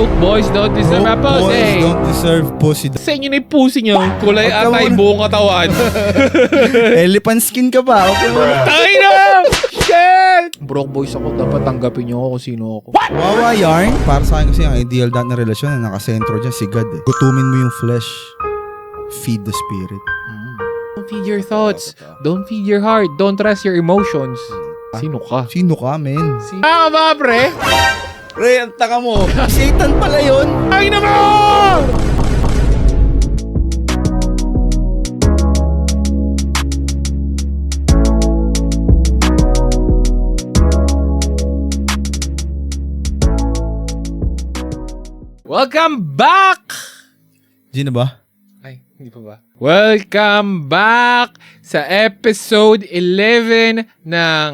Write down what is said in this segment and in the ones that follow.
Broke boys don't deserve a Boys pussy. don't deserve pussy. Sa inyo na yung pussy nyo. Kulay Huwag ka atay muna. buong katawan. Elephant skin ka ba? Okay. Tayo na! Shit! Broke boys ako. Dapat tanggapin nyo ako kung sino ako. Wawa yarn. Para sa akin kasi ang ideal dot na relasyon na nakasentro dyan si God eh. Gutumin mo yung flesh. Feed the spirit. Don't feed your thoughts. Don't feed your heart. Don't trust your emotions. Sino ka? Sino ka, men? Ah, ba, pre? Pre, ang taka mo. Satan pala yun. Ay naman! Welcome back! Gino ba? Ay, hindi pa ba? Welcome back sa episode 11 ng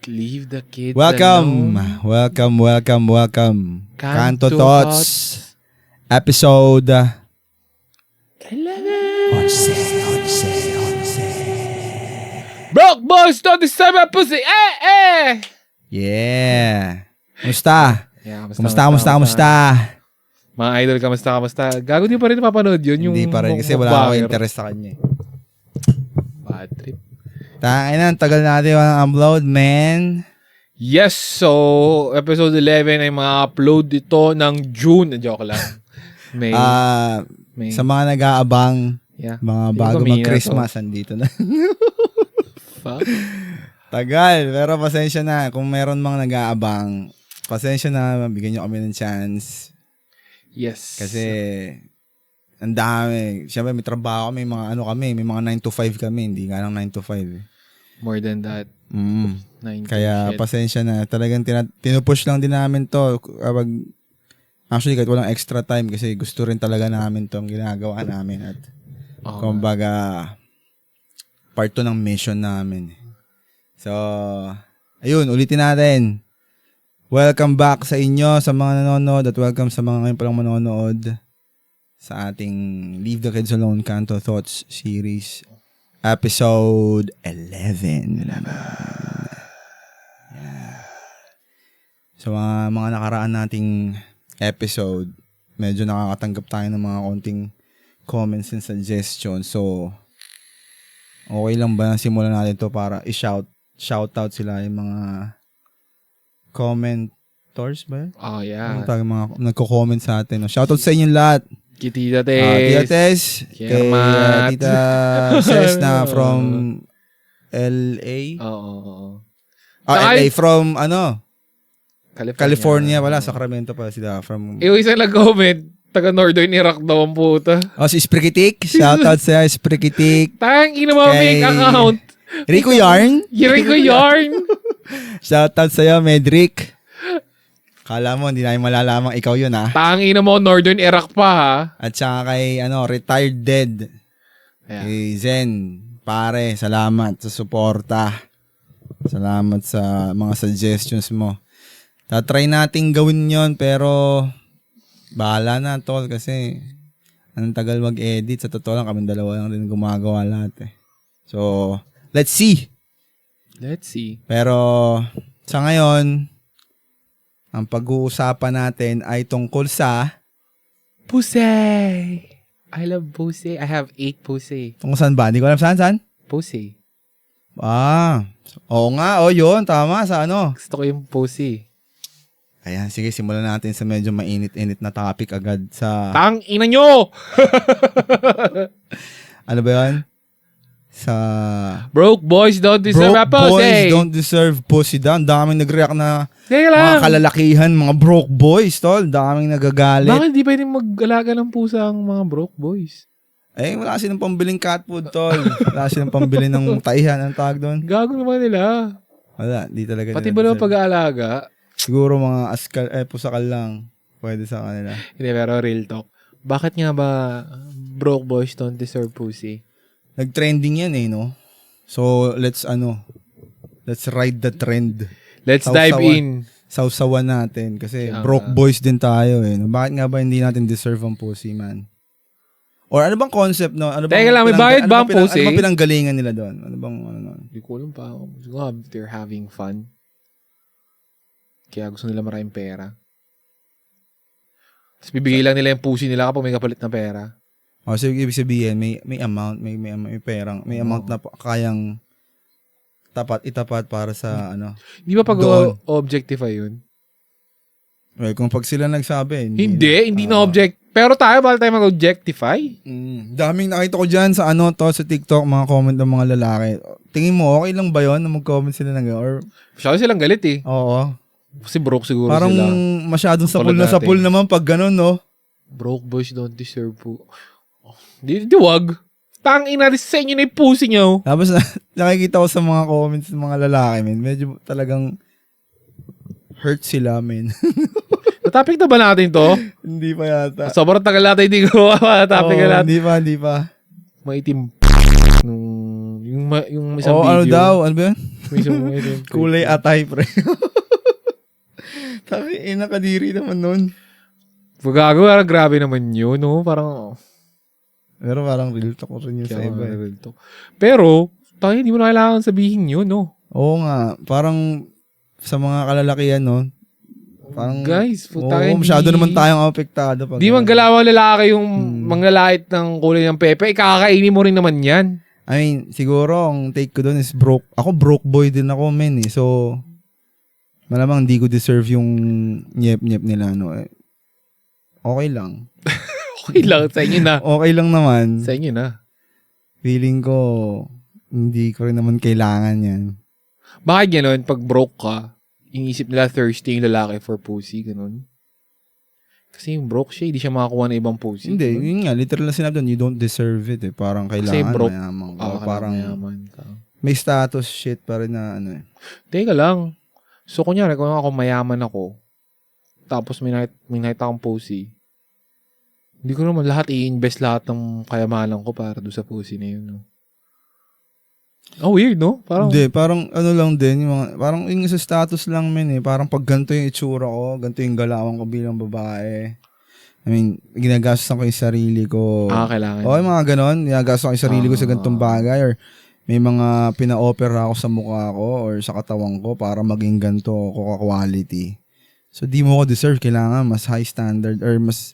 Leave the Kids Welcome. Alone. Welcome. Kanto Kanto Thoughts. Episode 11. Broke boys don't deserve a pussy. Eh! Yeah. Kamusta? Yeah, Kamusta? Mga idol, kamusta? Gago, di pa rin napapanood yun. Hindi pa rin kasi wala akong interest sa kanya. Bad trip. Tangin na, tagal natin walang upload, man. Yes, so episode 11 ay mga-upload dito ng June. Joke lang. May. Sa mga nag-aabang, Yeah. mga Hindi bago ko mina mag-Christmas, andito na. Fuck. Tagal, pero pasensya na. Kung meron mga nag-aabang, pasensya na, bigyan nyo kami ng chance. Yes. Kasi, ang dami. Siyempre, may trabaho kami, may mga 9 to 5 kami. Hindi nga lang 9 to 5. More than that. 19 Kaya, shit. pasensya na. Talagang pinupush lang din namin to. Actually, kahit walang extra time kasi gusto rin talaga namin to ang ginagawa namin. At, kumbaga, part to ng mission namin. So, ayun, ulitin natin. Welcome back sa inyo, sa mga nanonood, at welcome sa mga ngayon palang manonood sa ating Leave the Kids Alone Kanto Thoughts series, episode 11. Yeah. So, mga nakaraan nating episode, medyo nakakatanggap tayo ng mga konting comments and suggestions. So, okay lang ba na simulan natin to para i-shoutout sila yung mga commentors ba? Oh, yeah. Ano tawag mga nagko-comment sa atin. No? Shoutout sa inyong lahat. Tita Tita Tess. Tess. Kay Kiermat. Tita Ses na from LA. Oo. LA from California. California. Wala, Sacramento pa sila. From Yung isang nag-comment, taga Northern Iraq daw ang puta. si Sprikitik. Shoutout sa Sprikitik. Tang ina mo Kay- fake account. Rico Yarn. Yiri ko yarn. Shoutout sa'yo, Medrick. Kala mo, hindi namin malalamang ikaw yun, ha? Tang ina mo Northern Iraq pa, ha? At saka kay, Retired Dead. Yeah. Kay Zen. Pare, salamat sa suporta. Salamat sa mga suggestions mo. Tatry nating gawin yon pero bahala na, tol, kasi anong tagal mag-edit. Sa totoo lang, kami dalawa lang rin gumagawa lahat, eh. So, let's see. Let's see. Pero, sa ngayon, ang pag-uusapan natin ay tungkol sa Pussy. I love pussy. I have 8 pussy. tungkol saan ba? Hindi ko alam saan? Pussy. Oo nga, yun, tama, sa ano. Gusto ko yung pussy. Ayan, sige, simulan natin sa medyo mainit-init na topic agad sa, Tang ina nyo! ano ba yun? Sa Broke boys don't deserve a broke pussy. boys don't deserve pussy daw. Daming nag-react na Kaya lang. mga kalalakihan, mga broke boys, tol. Daming nagagalit. Bakit di pwedeng mag-alaga ng pusa ang mga broke boys? Wala silang pambiling cat food, tol. Wala silang pambili ng taihan, ang tawag doon. Gago naman nila. Wala, di talaga Pati nila ba naman deserve. pag-aalaga? Siguro mga pusakal lang. Pwede sa kanila. Hindi, pero real talk. Bakit nga ba broke boys don't deserve pussy? Nag-trending yan no? So, let's ride the trend. Let's dive in. Sausawan natin. Kasi Kaya broke nga. boys din tayo No? Bakit nga ba hindi natin deserve ang pussy, man? Or ano bang concept, no? Ano bang Teka lang, may bayad ba ang pussy? Ano bang pinanggalingan nila doon? Ano bang, Hindi ko alam pa. Siguro they're having fun. Kaya gusto nila maraming pera. Tapos bibigay lang nila yung pusi nila kapag may kapalit na pera. So ibig sabihin, may amount, may perang, may amount na kayang itapat para sa Hindi ba pag doon. objectify yun? Well, kung pag sila nagsabi, Hindi na object. Pero tayo, bakit tayo mag-objectify? Daming nakita ko dyan sa sa TikTok, mga comment ng mga lalaki. Tingin mo, okay lang ba yun na mag-comment sila ng or Masyado silang galit eh. Oo. Kasi broke siguro Parang sila. masyadong sapul naman pag ganun, no? Broke boys don't deserve po. Di wag. Tangina sa inyo na yung pusi nyo. Tapos nakikita ko sa mga comments ng mga lalaki, men. Medyo talagang hurt sila, men. Topic na ba natin to? Hindi pa yata. Sobrang tagal natin hindi ko topic na natin. Hindi pa. Maitim yung isang video. Ano daw? Ano ba yun? Maitim. Kulay atay, pre. Taki, nakadiri naman nun. Pagagawa, grabe naman yun, no? Parang, pero parang real talk ko rin yun sa iba. Pero, tayo, hindi mo na kailangan sabihin yun, no? Oo nga. Parang, sa mga kalalakihan, no? Parang, guys, masyado naman tayong apektado. Di man galawang lalaki yung manglalait ng kulay ng pepe, kakainin mo rin naman yan. I mean, siguro, ang take ko doon is broke. Ako, broke boy din ako, men, eh. So, malamang hindi ko deserve yung nyep-nyep nila, no? Okay lang. Okay lang, sa inyo na. Okay lang naman. Sa inyo na. Feeling ko, hindi ko rin naman kailangan yan. Bakit gano'n, pag broke ka, inisip nila thirsty yung lalaki for pussy, gano'n? Kasi yung broke siya, hindi siya makakuha ng ibang pussy. Hindi, yun nga, literal na sinabi doon, you don't deserve it eh. Parang kailangan broke, mayaman ka. Parang mayaman ka. May status shit pa rin na eh. Teka lang. So, kunyari, kung ako mayaman ako, tapos may nakita akong pussy, hindi ko naman i-invest lahat ng kayamanan ko para doon sa pussy na yun, no? Weird, no? Parang, hindi, parang lang din, parang yung sa status lang, men eh. Parang pag ganito yung itsura ko, ganito yung galawan ko bilang babae. I mean, ginagastos ko yung sarili ko. Kailangan. Okay, mga ganon. Ginagastos ko yung sarili ko sa ganitong bagay or may mga pina-opera ako sa mukha ko or sa katawan ko para maging ganito ko ka-quality. So, di mo ko deserve. Kailangan mas high standard or mas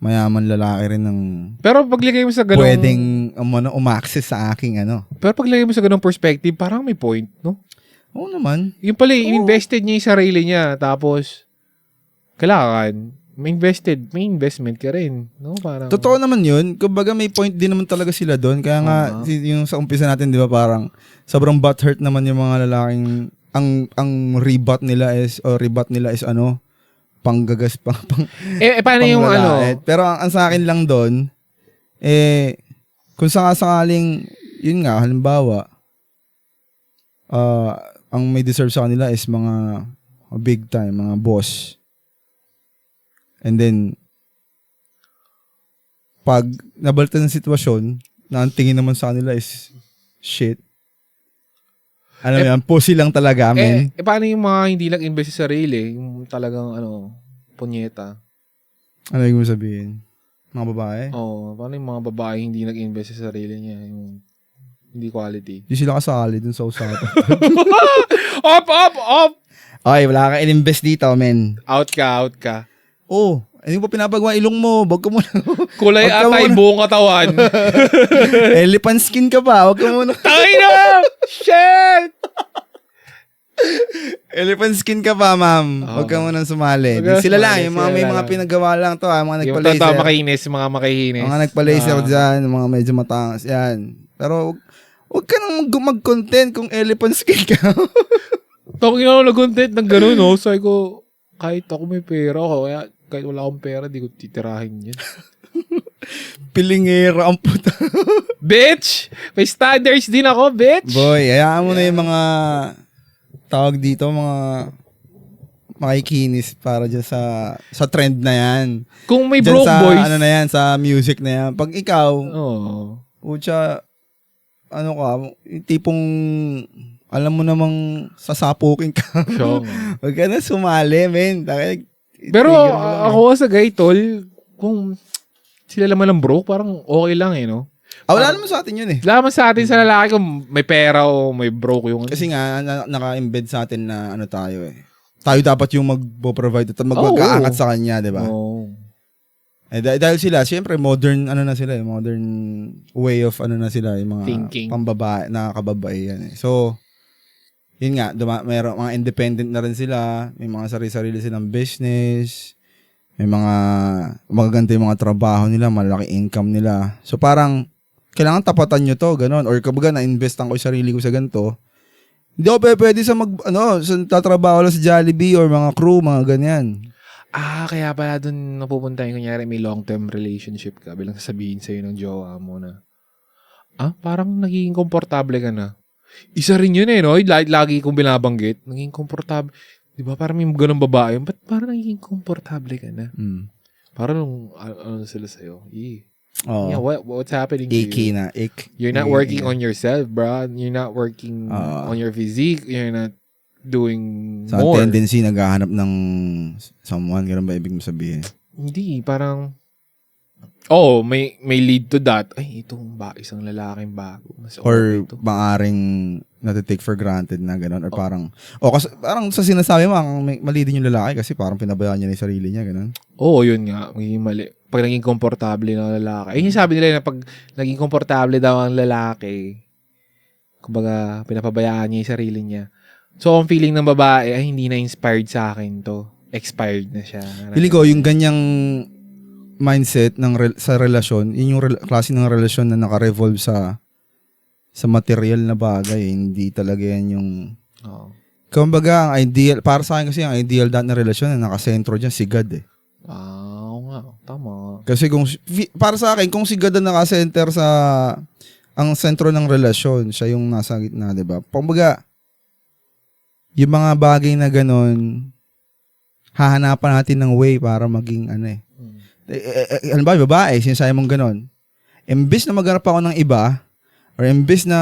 mayaman lalaki rin ng pero paglagay mo sa ganung pwedeng umaccess sa aking Pero paglagay mo sa ganung perspective, parang may point, no? Oo naman. Yung pala, invested niya yung sarili niya. Tapos, kailangan, may investment ka rin. No? Parang, totoo naman yun. Kumbaga may point din naman talaga sila doon. Kaya nga, yung sa umpisa natin, di ba, parang sobrang butthurt naman yung mga lalaking ang rebut nila is panggagas paano yung Pero ang sa akin lang doon, kung sakaling, yun nga, halimbawa, ang may deserve sa kanila is mga big time, mga boss. And then, pag nabalita ng sitwasyon, na ang tingin naman sa kanila is shit. Alam mo yan, pussy lang talaga, men. Paano yung mga hindi nag-invest sa sarili? Yung talagang, punyeta. Ano yung sabihin? Mga babae? Paano yung mga babae hindi nag-invest sa sarili niya? Yung hindi quality. Hindi sila kasali dun sa usapan. Up! Okay, wala kang in-invest dito, men. Out ka. Ano ba pinapagawa ilong mo? Wag ka muna. Kulay atay, buong katawan. Elephant skin ka pa. Wag ka muna. Tayo na! Shit! Elephant skin ka pa, ma'am. Wag ka muna sumali. Sila lang. Yung mga may mga pinagawa lang to. Mga nagpa-laser. Yung makinis, mga makihinis. Mga nagpa-laser dyan. Mga medyo matangas. Yan. Pero wag ka nang mag-content kung elephant skin ka. Talking ako nag-content ng gano'n, no? Sabi ko, kahit ako may pera ako, kaya kahit wala akong pera, di ko titirahin yan. Pilingera ang puta. Bitch! May standards din ako, bitch! Boy, hayaan mo na yung mga tawag dito, mga makikinis para dyan sa trend na yan. Kung may dyan broke sa, boys. Ano na yan, sa music na yan. Pag ikaw, pucha, yung tipong, alam mo namang sasapukin ka. Sure. Huwag ka na sumali, men. Pero ako sa guy, tol, kung sila naman ng broke, parang okay lang no? Wala naman sa atin yun Wala naman sa atin sa lalaki kung may pera o may broke yung Kasi nga, naka-embed sa atin na tayo Tayo dapat yung mag-provide at mag-aangat sa kanya, di ba? Dahil sila, siyempre, modern way of na sila, yung mga thinking. pambabae, nakakababae yan eh. So, yun nga, mayroong mga independent na rin sila, may mga sarili-sarili silang business, may mga magaganda yung mga trabaho nila, malaki income nila. So, parang, kailangan tapatan nyo to, gano'n. Or kabaga, na-investan ko yung sarili ko sa ganito. Hindi ako pwede sa sa tatrabaho lang sa Jollibee or mga crew, mga ganyan. Kaya pala dun napupunta yung kunyari may long-term relationship ka, bilang sasabihin sa'yo ng jowa mo na, parang nagiging komportable ka na. Isa rin yun no? Lagi kong binabanggit, naging komportable. Di ba parang may ganun babae, ba't parang nagiging komportable ka na? Parang ano sila sa'yo? Oh. Yeah, what's happening to Icky you? na, You're not working on yourself, bro. You're not working on your physique. You're not doing more. Sa tendency, naghahanap ng someone. Ganun ba ibig mo sabihin? Hindi, parang may lead to that. Ay, itong isang lalaking bago. Mas Or ito. maaring natitake for granted na gano'n. Or kasi, parang sa sinasabi mo, mali din yung lalaki kasi parang pinabayaan niya na yung sarili niya, gano'n. Yun nga. Magiging mali. Pag naging komportable ng lalaki. Yung sabi nila na pag naging komportable daw ang lalaki, kumbaga, pinapabayaan niya yung sarili niya. So, ang feeling ng babae, ay hindi na inspired sa akin to. Expired na siya. Feeling ko, yung ganyang mindset sa relasyon, yun yung klase ng relasyon na naka-revolve sa material na bagay. Hindi talaga yan yung... Kumbaga, ang ideal, para sa akin kasi, ang ideal na relasyon na nakasentro dyan, si God eh. Oo nga. Tama. Kasi para sa akin, kung si God ang nakasenter ang sentro ng relasyon, siya yung nasa gitna, di ba? Kumbaga, yung mga bagay na ganun, hahanapan natin ng way para maging ano ba, babae, sinasabi mong ganun. Imbis na maghanap ako ng iba, or imbis na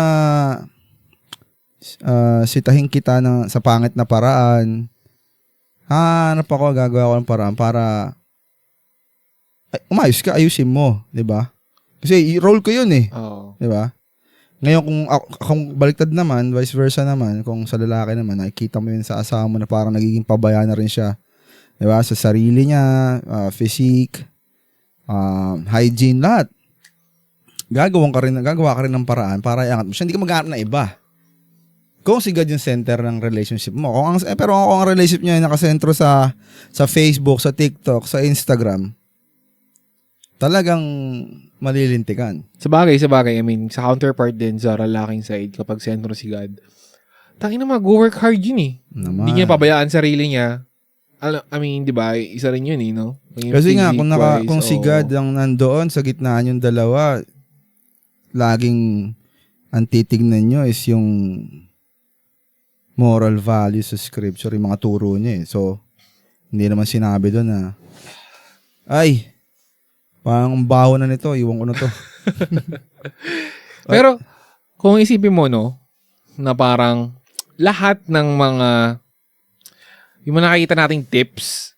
sitahin kita sa pangit na paraan, hanap ako, gagawa ko ng paraan para umayos ka, ayusin mo, di ba? Kasi role ko yun eh. Di ba? Ngayon, kung baliktad naman, vice versa naman, kung sa lalaki naman, nakikita mo yun sa asawa mo na parang nagiging pabaya na rin siya. Diba? Sa sarili niya, physique, hygiene, lahat. Gagawa ka rin ng paraan para iangat mo siya. Hindi ka maghanap na iba. Kung si God yung center ng relationship mo. Pero kung ang relationship niya ay nakasentro sa Facebook, sa TikTok, sa Instagram, talagang malilintikan. Sa bagay, I mean, sa counterpart din sa lalaking side, kapag sentro si God, tangina mag-work hard yun eh. Hindi niya pabayaan sarili niya. I mean, di ba, isa rin yun eh, no? Kasi nga, kung si God ang nandoon sa gitnaan yung dalawa, laging ang titignan nyo is yung moral values sa scripture, yung mga turo niya eh. So, hindi naman sinabi doon na, ay, parang baho na nito, iwan ko na to. Pero, kung isipin mo, no, na parang lahat ng mga yung mga nakikita nating tips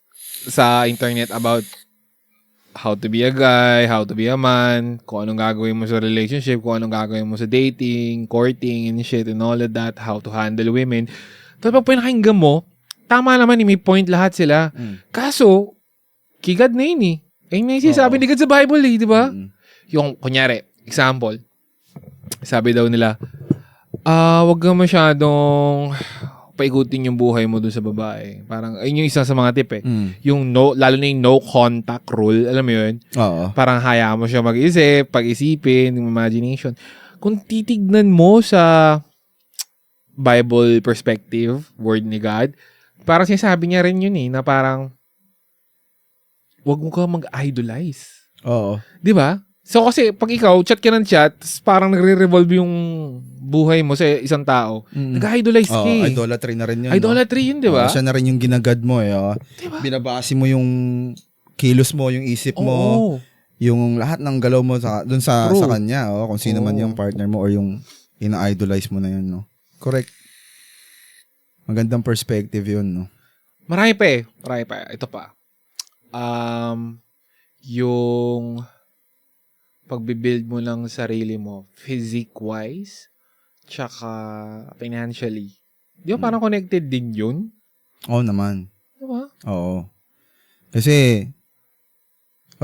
sa internet about how to be a guy, how to be a man, kung anong gagawin mo sa relationship, kung anong gagawin mo sa dating, courting, and shit, and all of that, how to handle women. Tapos pag pinakinggan mo, tama naman, may point lahat sila. Kaso, kigad na yun eh. Ayun na yung sinasabi ni God sa Bible eh, di ba? Yung, kunyari, example, sabi daw nila, wag ka masyadong paikutin yung buhay mo dun sa babae. Parang, ayun yung isa sa mga tip eh. Yung lalo na yung no contact rule, alam mo yun? Oo. Parang hayaan mo siya mag-isip, pag-isipin, yung imagination. Kung titignan mo sa Bible perspective, word ni God, parang sinasabi niya rin yun eh, na parang, wag mo ka mag-idolize. Oo. Di ba? So kasi pag ikaw, chat ka ng chat, parang nagre-revolve yung buhay mo sa isang tao. Nag-idolize ka eh. Idolatry na rin yun. Idolatry yun, di ba? Siya na rin yung ginagad mo eh. Diba? Binabase mo yung kilos mo, yung isip mo, yung lahat ng galaw mo dun sa kanya. Kung sino man yung partner mo or yung ina-idolize mo na yun. No? Correct. Magandang perspective yun. No? Marami pa eh. Ito pa. Yung pagbibuild mo ng sarili mo physique-wise tsaka financially. Di ba parang connected din yun? Oo naman. Diba? Oo. Kasi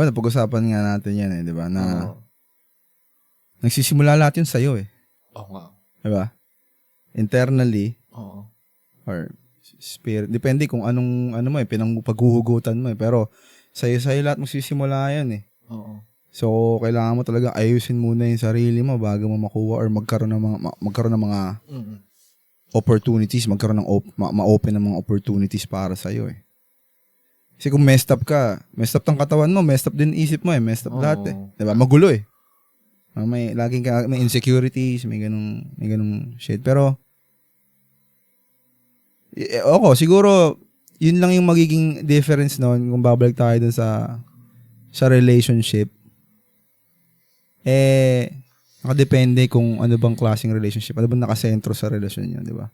napag-usapan nga natin yan di ba? Na Oo. nagsisimula lahat yun sa'yo Oo nga. Di ba? Internally, Oo. or spirit. Depende kung anong paghuhugutan mo Pero sa'yo lahat magsisimula yan Oo. So, kailangan mo talaga ayusin muna yung sarili mo bago mo makuha or magkaroon ng mga opportunities, magkaroon ng ma-open ng mga opportunities para sa'yo Kasi kung messed up ka, messed up tang katawan mo, messed up din isip mo messed up lahat Diba? Magulo may insecurities, may ganung shit. Pero, siguro, yun lang yung magiging difference noon kung babalik tayo dun sa relationship. Nakadepende kung ano bang klaseng relationship, ano bang nakasentro sa relasyon nyo, di ba?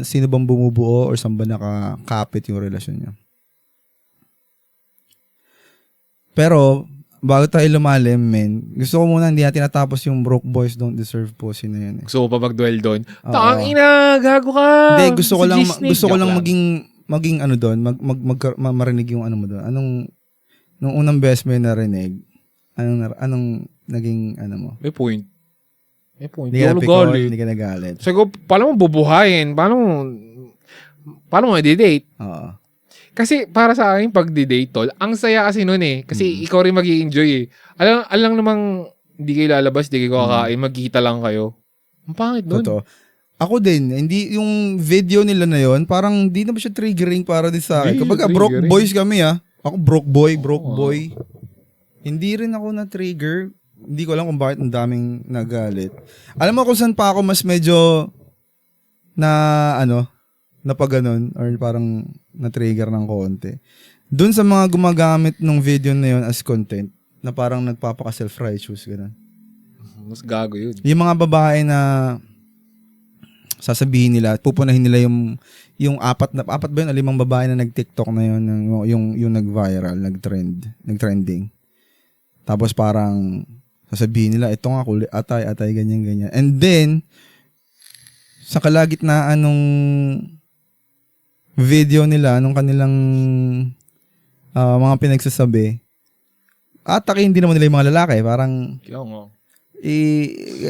Sino bang bumubuo or saan ba nakakapit yung relasyon nyo? Pero, bago tayo lumalim, gusto ko muna hindi natin natapos yung Broke Boys Don't Deserve Pussy na yun Gusto ko pa mag-dwell doon. Tangina, gago ka! Hindi, gusto ko lang maging ano doon, marinig yung ano mo doon. Nung unang best mo yung narinig, anong naging ano mo? May point. Hindi ka nagalit. Sago, paano mo bubuhayin? Paano mo i-date? Oo. Kasi para sa akin, pag di-date tol, ang saya kasi nun Kasi ikaw rin mag-i-enjoy Alam namang hindi kayo lalabas, hindi kayo kakain, magkita lang kayo. Ang pangit nun. Totoo. Ako din, hindi yung video nila na yon, parang hindi na ba siya triggering para din sa akin. Kapag broke boys kami Ako broke boy. Hindi rin ako na-trigger. Hindi ko alam kung bakit ang daming nagalit. Alam mo kung saan pa ako mas medyo napaganon or parang na-trigger ng konti. Doon sa mga gumagamit ng video na yun as content na parang nagpapaka-self-righteous, gano'n. Mas gago yun. Yung mga babae na sasabihin nila, pupunahin nila yung apat ba yun, 5 babae na nag-TikTok na yun, yung nag-viral, nag-trending. Tapos parang sasabihin nila, ito nga, atay, ganyan. And then, sa kalagitnaan nung video nila, nung kanilang mga pinagsasabi, atakin din naman nila yung mga lalaki. Parang,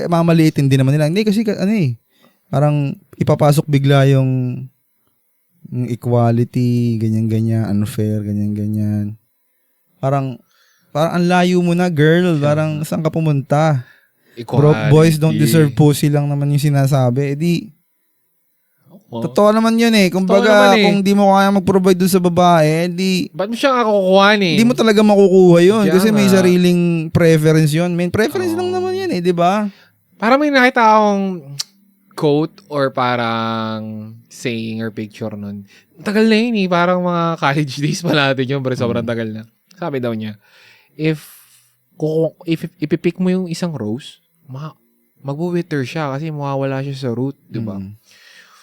mamaliitin din naman nila. Hindi kasi, parang ipapasok bigla yung equality, ganyan-ganyan, unfair, ganyan-ganyan. Parang ang layo mo na, girl. Parang saan ka pumunta? Broke boys don't deserve pussy lang naman yung sinasabi. Totoo naman yun Kumbaga, kung di mo kaya mag-provide dun sa babae, ba't mo siya kukuha Hindi mo talaga makukuha yun. Kasi may sariling preference yun. May preference lang naman yun di ba? Parang may nakita akong quote or parang saying or picture nun. Tagal na yun Parang mga college days pa natin yun. Pero sobrang tagal na. Sabi daw niya, if ipipick mo yung isang rose, mag-wither siya kasi mawawala siya sa root, di ba?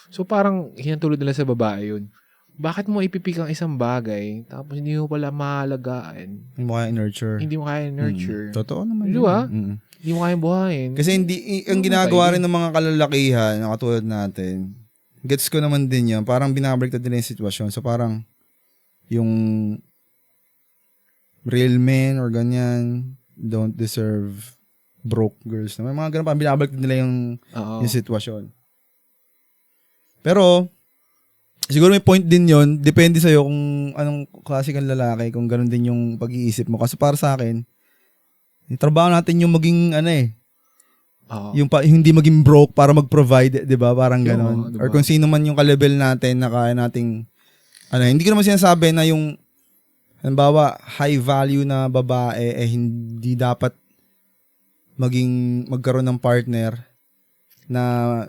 So parang hinatulad nila sa babae yun. Bakit mo ipipick ang isang bagay tapos hindi mo pala mahalagaan? Hindi mo kaya nurture. Hindi mo kaya nurture. Totoo naman. Di ba? Hindi mo kaya buhayin. Kasi ang ginagawa rin ng mga kalalakihan na katulad natin, gets ko naman din yan, parang binabaliktad nila yung sitwasyon. So parang yung real men or ganyan don't deserve broke girls. May mga ganun pa, binabaliktad nila yung sitwasyon. Pero, siguro may point din yon. Depende sa'yo kung anong klase kang lalaki, kung ganun din yung pag-iisip mo. Kasi para sa akin, trabaho natin yung maging, yung hindi maging broke para mag-provide, di ba? Parang ganun. Diba? Or kung sino man yung ka-level natin na kaya nating, hindi ko naman sinasabi na yung, halimbawa, high value na babae, hindi dapat magkaroon ng partner na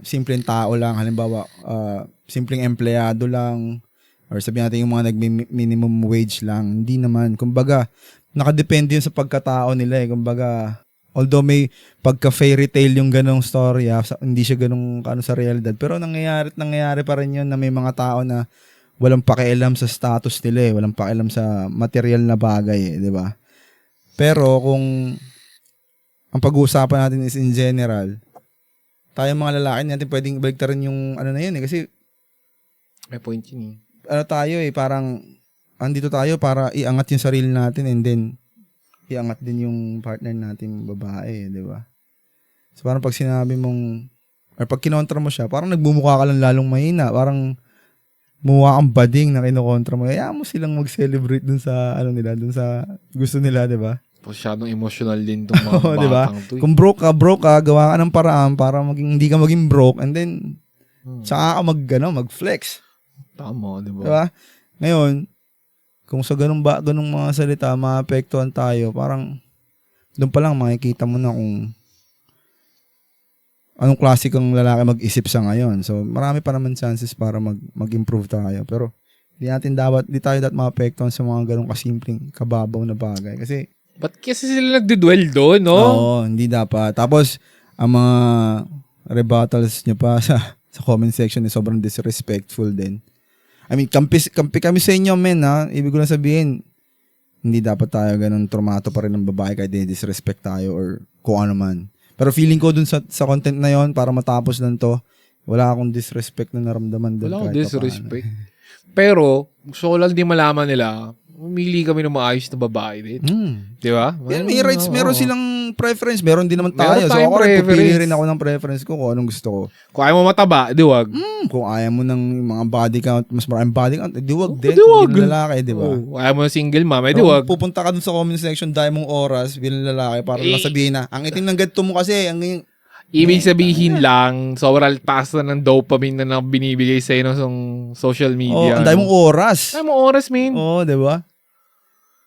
simpleng tao lang, halimbawa simpleng empleyado lang or sabihin natin yung mga nag-minimum wage lang. Hindi naman. Kumbaga, nakadepende yun sa pagkatao nila Kumbaga, although may pagka-fairy tale yung ganong story, hindi siya ganong sa realidad. Pero nangyayari pa rin yun na may mga tao na walang pakialam sa status nila walang pakialam sa material na bagay di ba? Pero kung ang pag-uusapan natin is in general, tayo mga lalaki natin pwedeng baliktarin yung na yun kasi may point yun tayo parang andito tayo para iangat yung sarili natin and then iangat din yung partner natin babae, di ba? So parang pag sinabi mong, or pag kinontra mo siya, parang nagmumukha ka lang lalong mahina. Parang mukha kang bading na kinokontra mo. Kaya mo silang mag-celebrate dun sa, nila, dun sa gusto nila, di ba? Masyadong emotional din itong mga Oo, di ba? batang to. Kung broke ka, gawa ka ng paraan para hindi ka maging broke and then tsaka ka mag-flex. Tama, di ba? Diba? Ngayon, kung sa ganung mga salita, maapektuhan tayo, parang doon pa lang makikita mo na kung anong klase kang lalaki mag-isip sa ngayon. So, marami pa naman chances para mag-improve tayo. Pero, di tayo dapat maapektuhan sa mga ganung kasimpleng kababaw na bagay. Kasi, ba't kasi sila nagduduel doon, no? Oo, hindi dapat. Tapos, ang mga rebuttals nyo pa sa comment section is sobrang disrespectful din. I mean, kampi kami sa inyo, men, ha? Ibig ko lang sabihin, hindi dapat tayo ganun trumato pa rin ng babae kahit disrespect tayo or kung ano man. Pero feeling ko dun sa content na yon para matapos lang to, wala akong disrespect na naramdaman dun. Wala akong disrespect. Pero, gusto ko lang di malaman nila, umili kami ng maayos na babae din. Di ba? Yan, may rights, meron silang preference. Meron din naman tayo. So ako pupili rin ako ng preference ko kung anong gusto ko. Kung ayaw mo mataba, di wag. Kung ayaw mo ng mga body count, mas maraming body count, di wag din. Di wag. Bilang lalaki, di ba? Ayaw mo ng single mom, di wag. Pupunta ka dun sa comment section, dahil mong oras bilang lalaki para lang sabihin na, ang itim ng gadto mo kasi, ibig sabihin lang, sobrang taas na ng dopamine na binibigay sa'yo ng social media. Ang dahil mong oras. Ang dahil mong oras, man. Di ba?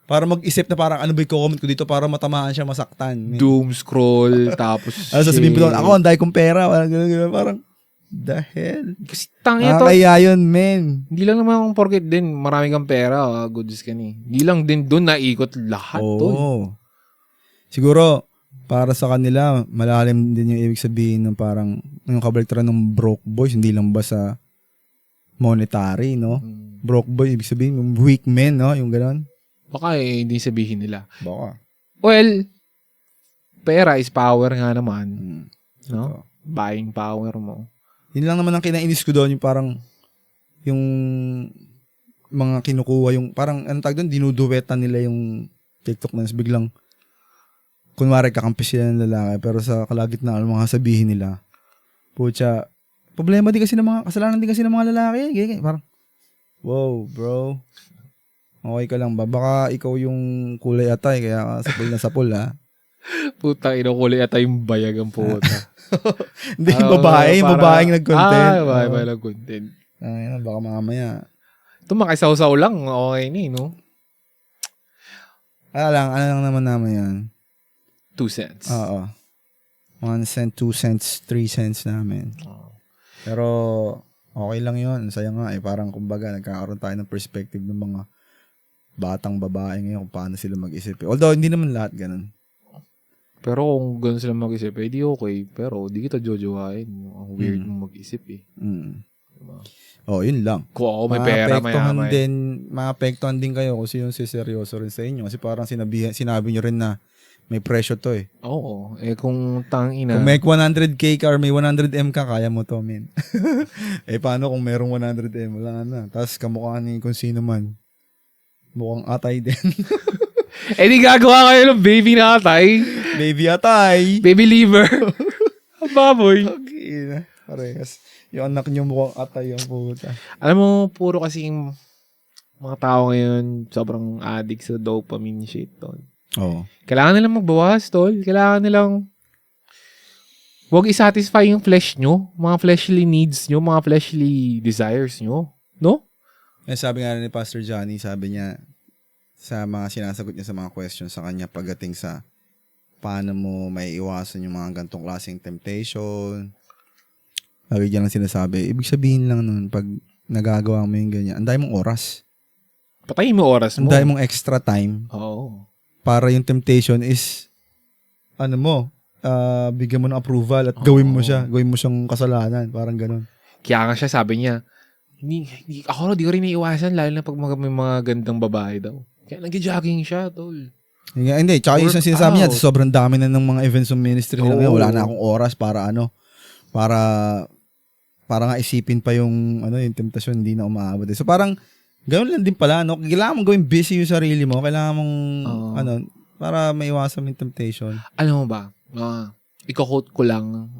Para mag-isip na parang ano ba yung comment ko dito para matamaan siya, masaktan. Man. Doom scroll, tapos sasabihin ko doon, ako, ang dahil kong pera. Parang, the hell? Kasi tangin to. Kaya yun, men. Hindi lang naman akong porket din, marami kang pera, goods ka ni. Hindi lang din doon naikot lahat to. Siguro, para sa kanila, malalim din yung ibig sabihin ng parang, yung kabaliktaran ng broke boys, hindi lang ba sa monetary, no? Broke boy, ibig sabihin, weak men, no? Yung gano'n. Baka hindi sabihin nila. Baka. Well, pera is power nga naman. No? Buying power mo. Yun lang naman ang kinainis ko doon, yung parang, yung mga kinukuha, yung parang, anong tag doon, dinuduwetan nila yung TikTok na biglang, kunwari kakampi sila ng lalaki, pero sa kalagitnaan, mga sabihin nila, pucha, problema din kasi ng mga, kasalanan din kasi ng mga lalaki. Parang, wow, bro. Okay ka lang ba? Baka ikaw yung kulay atay, kaya sapul na sapul, ha? Putang ina, kulay atay yung bayag ang puta. Hindi, babaeng nag-content. Babaeng nag-content. Baka mamaya. Ito makisaw-saw lang, okay ni, no? Ano lang naman yan? 2 cents. Oo. 1 cent, 2 cents, 3 cents namin. Pero, okay lang yun. Saya nga parang kumbaga, nagkakaroon tayo ng perspective ng mga batang babae ngayon kung paano sila mag-isip. Although, hindi naman lahat ganun. Pero kung ganun sila mag-isip, di okay. Pero di kita jojowain. Ang weird mo mag-isip Diba? Yun lang. Kung ako may pera, mayaman. Maapektuhan din kayo kung sino seryoso rin sa inyo. Kasi parang sinabi nyo rin na may presyo to eh. Oo. Kung tangina. Kung may 100k ka or may 100m ka, kaya mo to, men. Paano kung merong 100m? Wala na. Tapos kamukha ni kung sino man. Mukhang atay din. Di gagawa kayo ng baby na atay. Baby atay. Baby liver. Ang baboy. Okay na. Parehas. Yung anak nyo mukhang atay ang puta. Alam mo, puro kasing mga tao ngayon sobrang addict sa dopamine shit, tol. Oo. Kailangan nilang magbawas, tol. Kailangan nilang huwag isatisfy yung flesh nyo, mga fleshly needs nyo, mga fleshly desires nyo. No? Sabi nga ni Pastor Johnny, sabi niya, sa mga sinasagot niya sa mga questions sa kanya pagdating sa paano mo may iwasan yung mga gantong klaseng temptation. Lagi niya lang sinasabi, ibig sabihin lang nun, pag nagagawa mo yung ganyan, anday mong oras. Patayin mo oras mo. Anday mong extra time. Oo. Para yung temptation is, bigyan mo ng approval at gawin mo siya. Gawin mo siyang kasalanan. Parang ganun. Kaya nga siya, sabi niya, ako di ko rin naiiwasan, lalo na pag may mga gandang babae daw. Kaya nag-jogging siya, tol. Hindi, tsaka yung sinasabi niya, sobrang dami na ng mga events ng ministry nila ngayon. Wala na akong oras para para nga isipin pa yung temptasyon, hindi na umaabot. So parang, Ganoon lang din pala, no? Kailangan mong gawing busy yung sarili mo. Kailangan mong, para maiwasan mo yung temptation. Alam mo ba, iko-quote ko lang.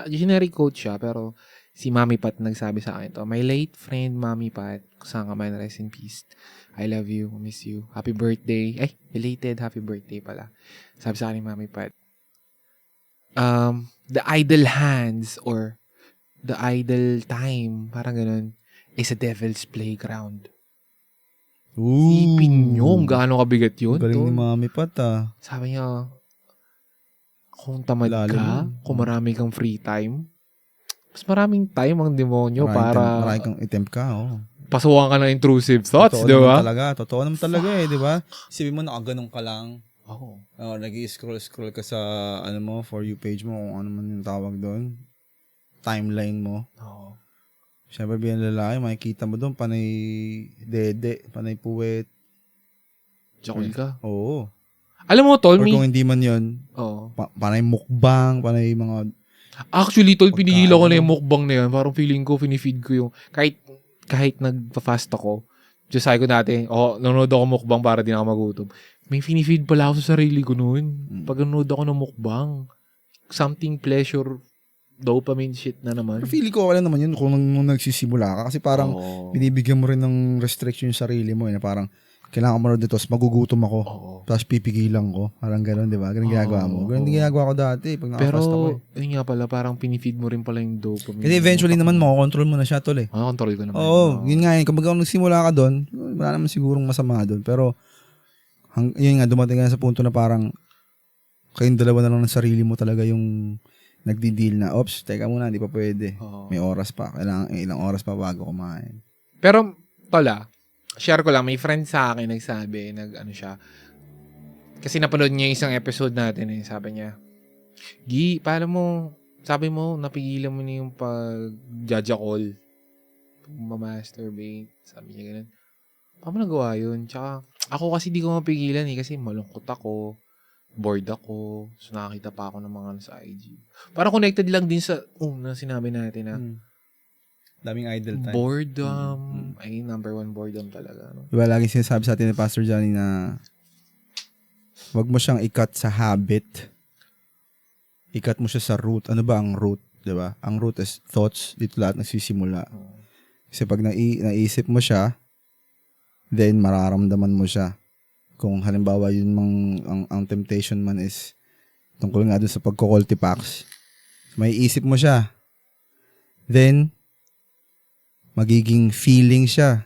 Generic quote siya, pero si Mami Pat nagsabi sa akin to. My late friend, Mami Pat, kusang ka man, rest in peace. I love you, miss you. Happy birthday. Ay, belated happy birthday pala. Sabi sa akin ni Mami Pat, the idle hands or the idle time, parang ganun, is a devil's playground. Sipin nyo, gaano kabigat yun. Galing ni Mami Pat, Sabi niya, kung tamad ka, kung marami kang free time, mas maraming time ang demonyo para marami kang attempt ka, pasukan ka ng intrusive thoughts, di ba? Totoo naman talaga di ba? Isipin mo, nakaganong ka lang. Oo. Nag-i-scroll ka sa, For You page mo, kung ano man yung tawag doon. Timeline mo. Oo. Siyempre, bilang lalaki, makikita mo doon, panay dede, panay puwet. Chakul ka. Oo. Alam mo, Tol, or kung hindi man yun, panay mukbang, panay mga... Actually, Tol, pinihila ko na yung mukbang na yan. Parang feeling ko, finifeed ko yung... Kahit nagpa-fast ako, just sabi ko dati, nanonood ako mukbang para di na ako magutom. May finifeed pala ako sa sarili ko noon. Pag nanonood ako ng mukbang, something pleasure, dopamine shit na naman. Pero feeling ko wala naman yun kung nung nagsisimula ka. Kasi parang binibigyan mo rin ng restriction yung sarili mo. Na parang, kailangan ko manood dito, tapos magugutom ako. Tapos pipigilan ko. Parang gano'n, di ba? Ganun ginagawa mo. Ganun din ginagawa ko dati. Pag nakafast ako yun nga pala, parang pinifeed mo rin pala yung dopamine. Kasi eventually naman, makakontrol mo na siya, Tol, eh. Makakontrol ko naman. Yun nga yun. Kapag nagsimula ka doon, wala naman sigurong masama doon. Pero, yun nga, dumating ka na sa punto na parang, kayong dalawa na lang ng sarili mo talaga yung nagdi-deal na, teka muna, hindi pa pwede. May oras pa. Kailangan ilang oras pa bago kumain. Pero, Tola, share ko lang, may friend sa akin nagsabi, siya. Kasi napanood niya yung isang episode natin sabi niya, Gi, paano mo, sabi mo, napigilan mo na yung pag-jajakol, ma-masturbate, sabi niya ganun. Paano nagawa yun? Tsaka, ako kasi di ko mapigilan kasi malungkot ako, bored ako, so nakakita pa ako ng mga sa IG. Parang connected lang din sa, na sinabi natin na, daming idle time. Boredom. Ay, number one, boredom talaga. No? Diba, lagi sinasabi sa atin ni Pastor Johnny na wag mo siyang ikat sa habit. Ikat mo siya sa root. Ano ba ang root? Diba? Ang root is thoughts. Dito lahat nagsisimula. Kasi pag naisip mo siya, then mararamdaman mo siya. Kung halimbawa yun ang temptation man is tungkol nga dun sa pagko-culty packs. May isip mo siya. Then, magiging feeling siya.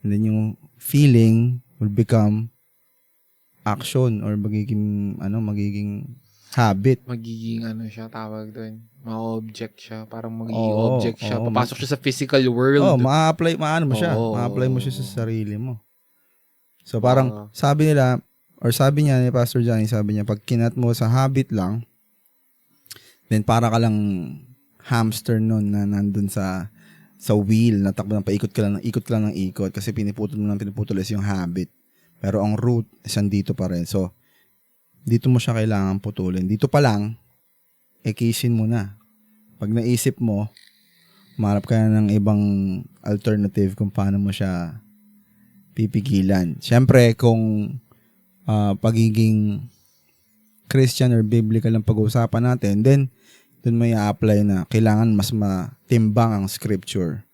And then yung feeling will become action or magiging habit. Magiging siya, tawag doon. Ma-object siya. Parang magiging object siya. Papasok siya sa physical world. Ma-apply mo siya. Ma-apply mo siya sa sarili mo. So parang sabi niya ni Pastor Johnny, sabi niya, pag kinat mo sa habit lang, then para ka lang hamster nun na nandun sa wheel, natakbo ng ikot ka lang ng ikot kasi piniputol is yung habit. Pero ang root is andito pa rin. So, dito mo siya kailangan putulin. Dito pa lang, kisin mo na. Pag naisip mo, marap ka na ng ibang alternative kung paano mo siya pipigilan. Siyempre, kung pagiging Christian or biblical ang pag-uusapan natin, then doon may apply na kailangan mas matimbang ang scripture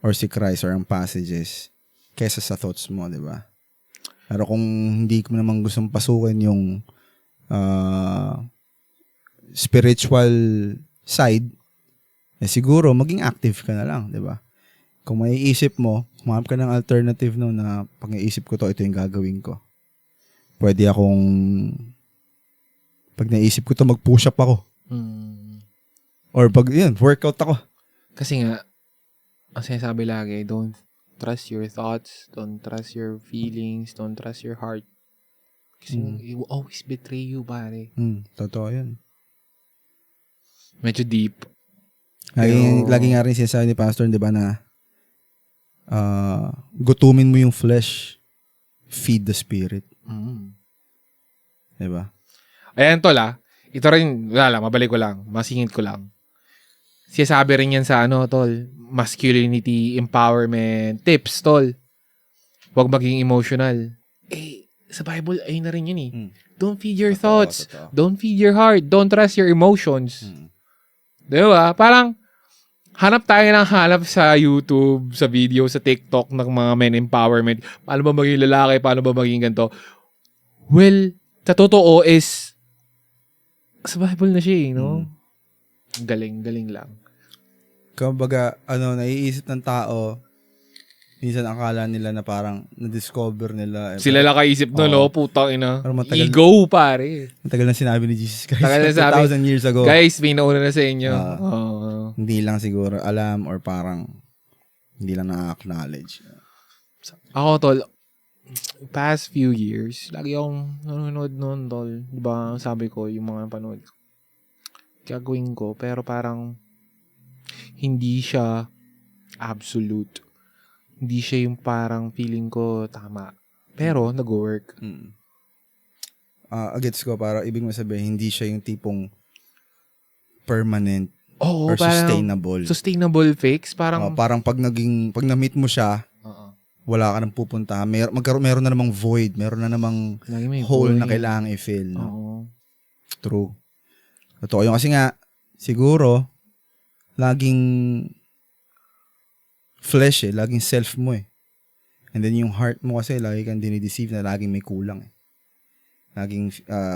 or si Christ or ang passages kaysa sa thoughts mo, di ba? Pero kung hindi ko naman gustong pasukin yung spiritual side, siguro maging active ka na lang, di ba? Kung maiisip mo, humanap ka ng alternative no na pag naisip ko ito yung gagawin ko. Pwede akong pag naisip ko ito, mag-push up ako. Or pag workout ako. Kasi nga, ang sinasabi lagi, don't trust your thoughts, don't trust your feelings, don't trust your heart. Kasi it will always betray you, pare. Totoo yun. Medyo deep. Lagi nga rin sinasabi ni Pastor, di ba, na gutumin mo yung flesh, feed the spirit. Di ba? Ayan, Tol, ito rin, mabalik ko lang, masingit ko lang. Siyasabi rin yan sa tol, masculinity empowerment tips, tol. Huwag maging emotional. Sa Bible, ayun na rin yun eh. Don't feed your thoughts. Totoo. Don't feed your heart. Don't trust your emotions. Diba? Parang, hanap tayo ng hanap sa YouTube, sa video, sa TikTok ng mga men empowerment. Paano ba maging lalaki? Paano ba maging ganito? Well, sa totoo is, sa Bible na siya no? Galing lang. Kumbaga, naiisip ng tao, minsan akala nila na parang na-discover nila. Sila lang kaisip no? Putang ina. Matagal, Ego, pare. matagal na sinabi ni Jesus Christ. Tagal na sabi. 2,000 years ago. Guys, may nauna na sa inyo. Hindi lang siguro alam or parang hindi lang na-acknowledge. Ako, tol, past few years, lagi akong nanonood noon, tol. Diba, sabi ko, yung mga panood, gagawin ko, pero parang hindi siya absolute. Hindi siya yung parang feeling ko tama. Pero, nag-work. Gets ko, para ibig mo sabihin, hindi siya yung tipong permanent or sustainable. Sustainable fix. Parang, pag na-meet mo siya, wala ka nang pupunta. Meron na namang void. Meron na namang hole na kailangang i-fill. No? True. Totoo yun. Kasi nga, siguro, laging flesh laging self mo And then yung heart mo kasi, lagi kang dinideceive na laging may kulang Laging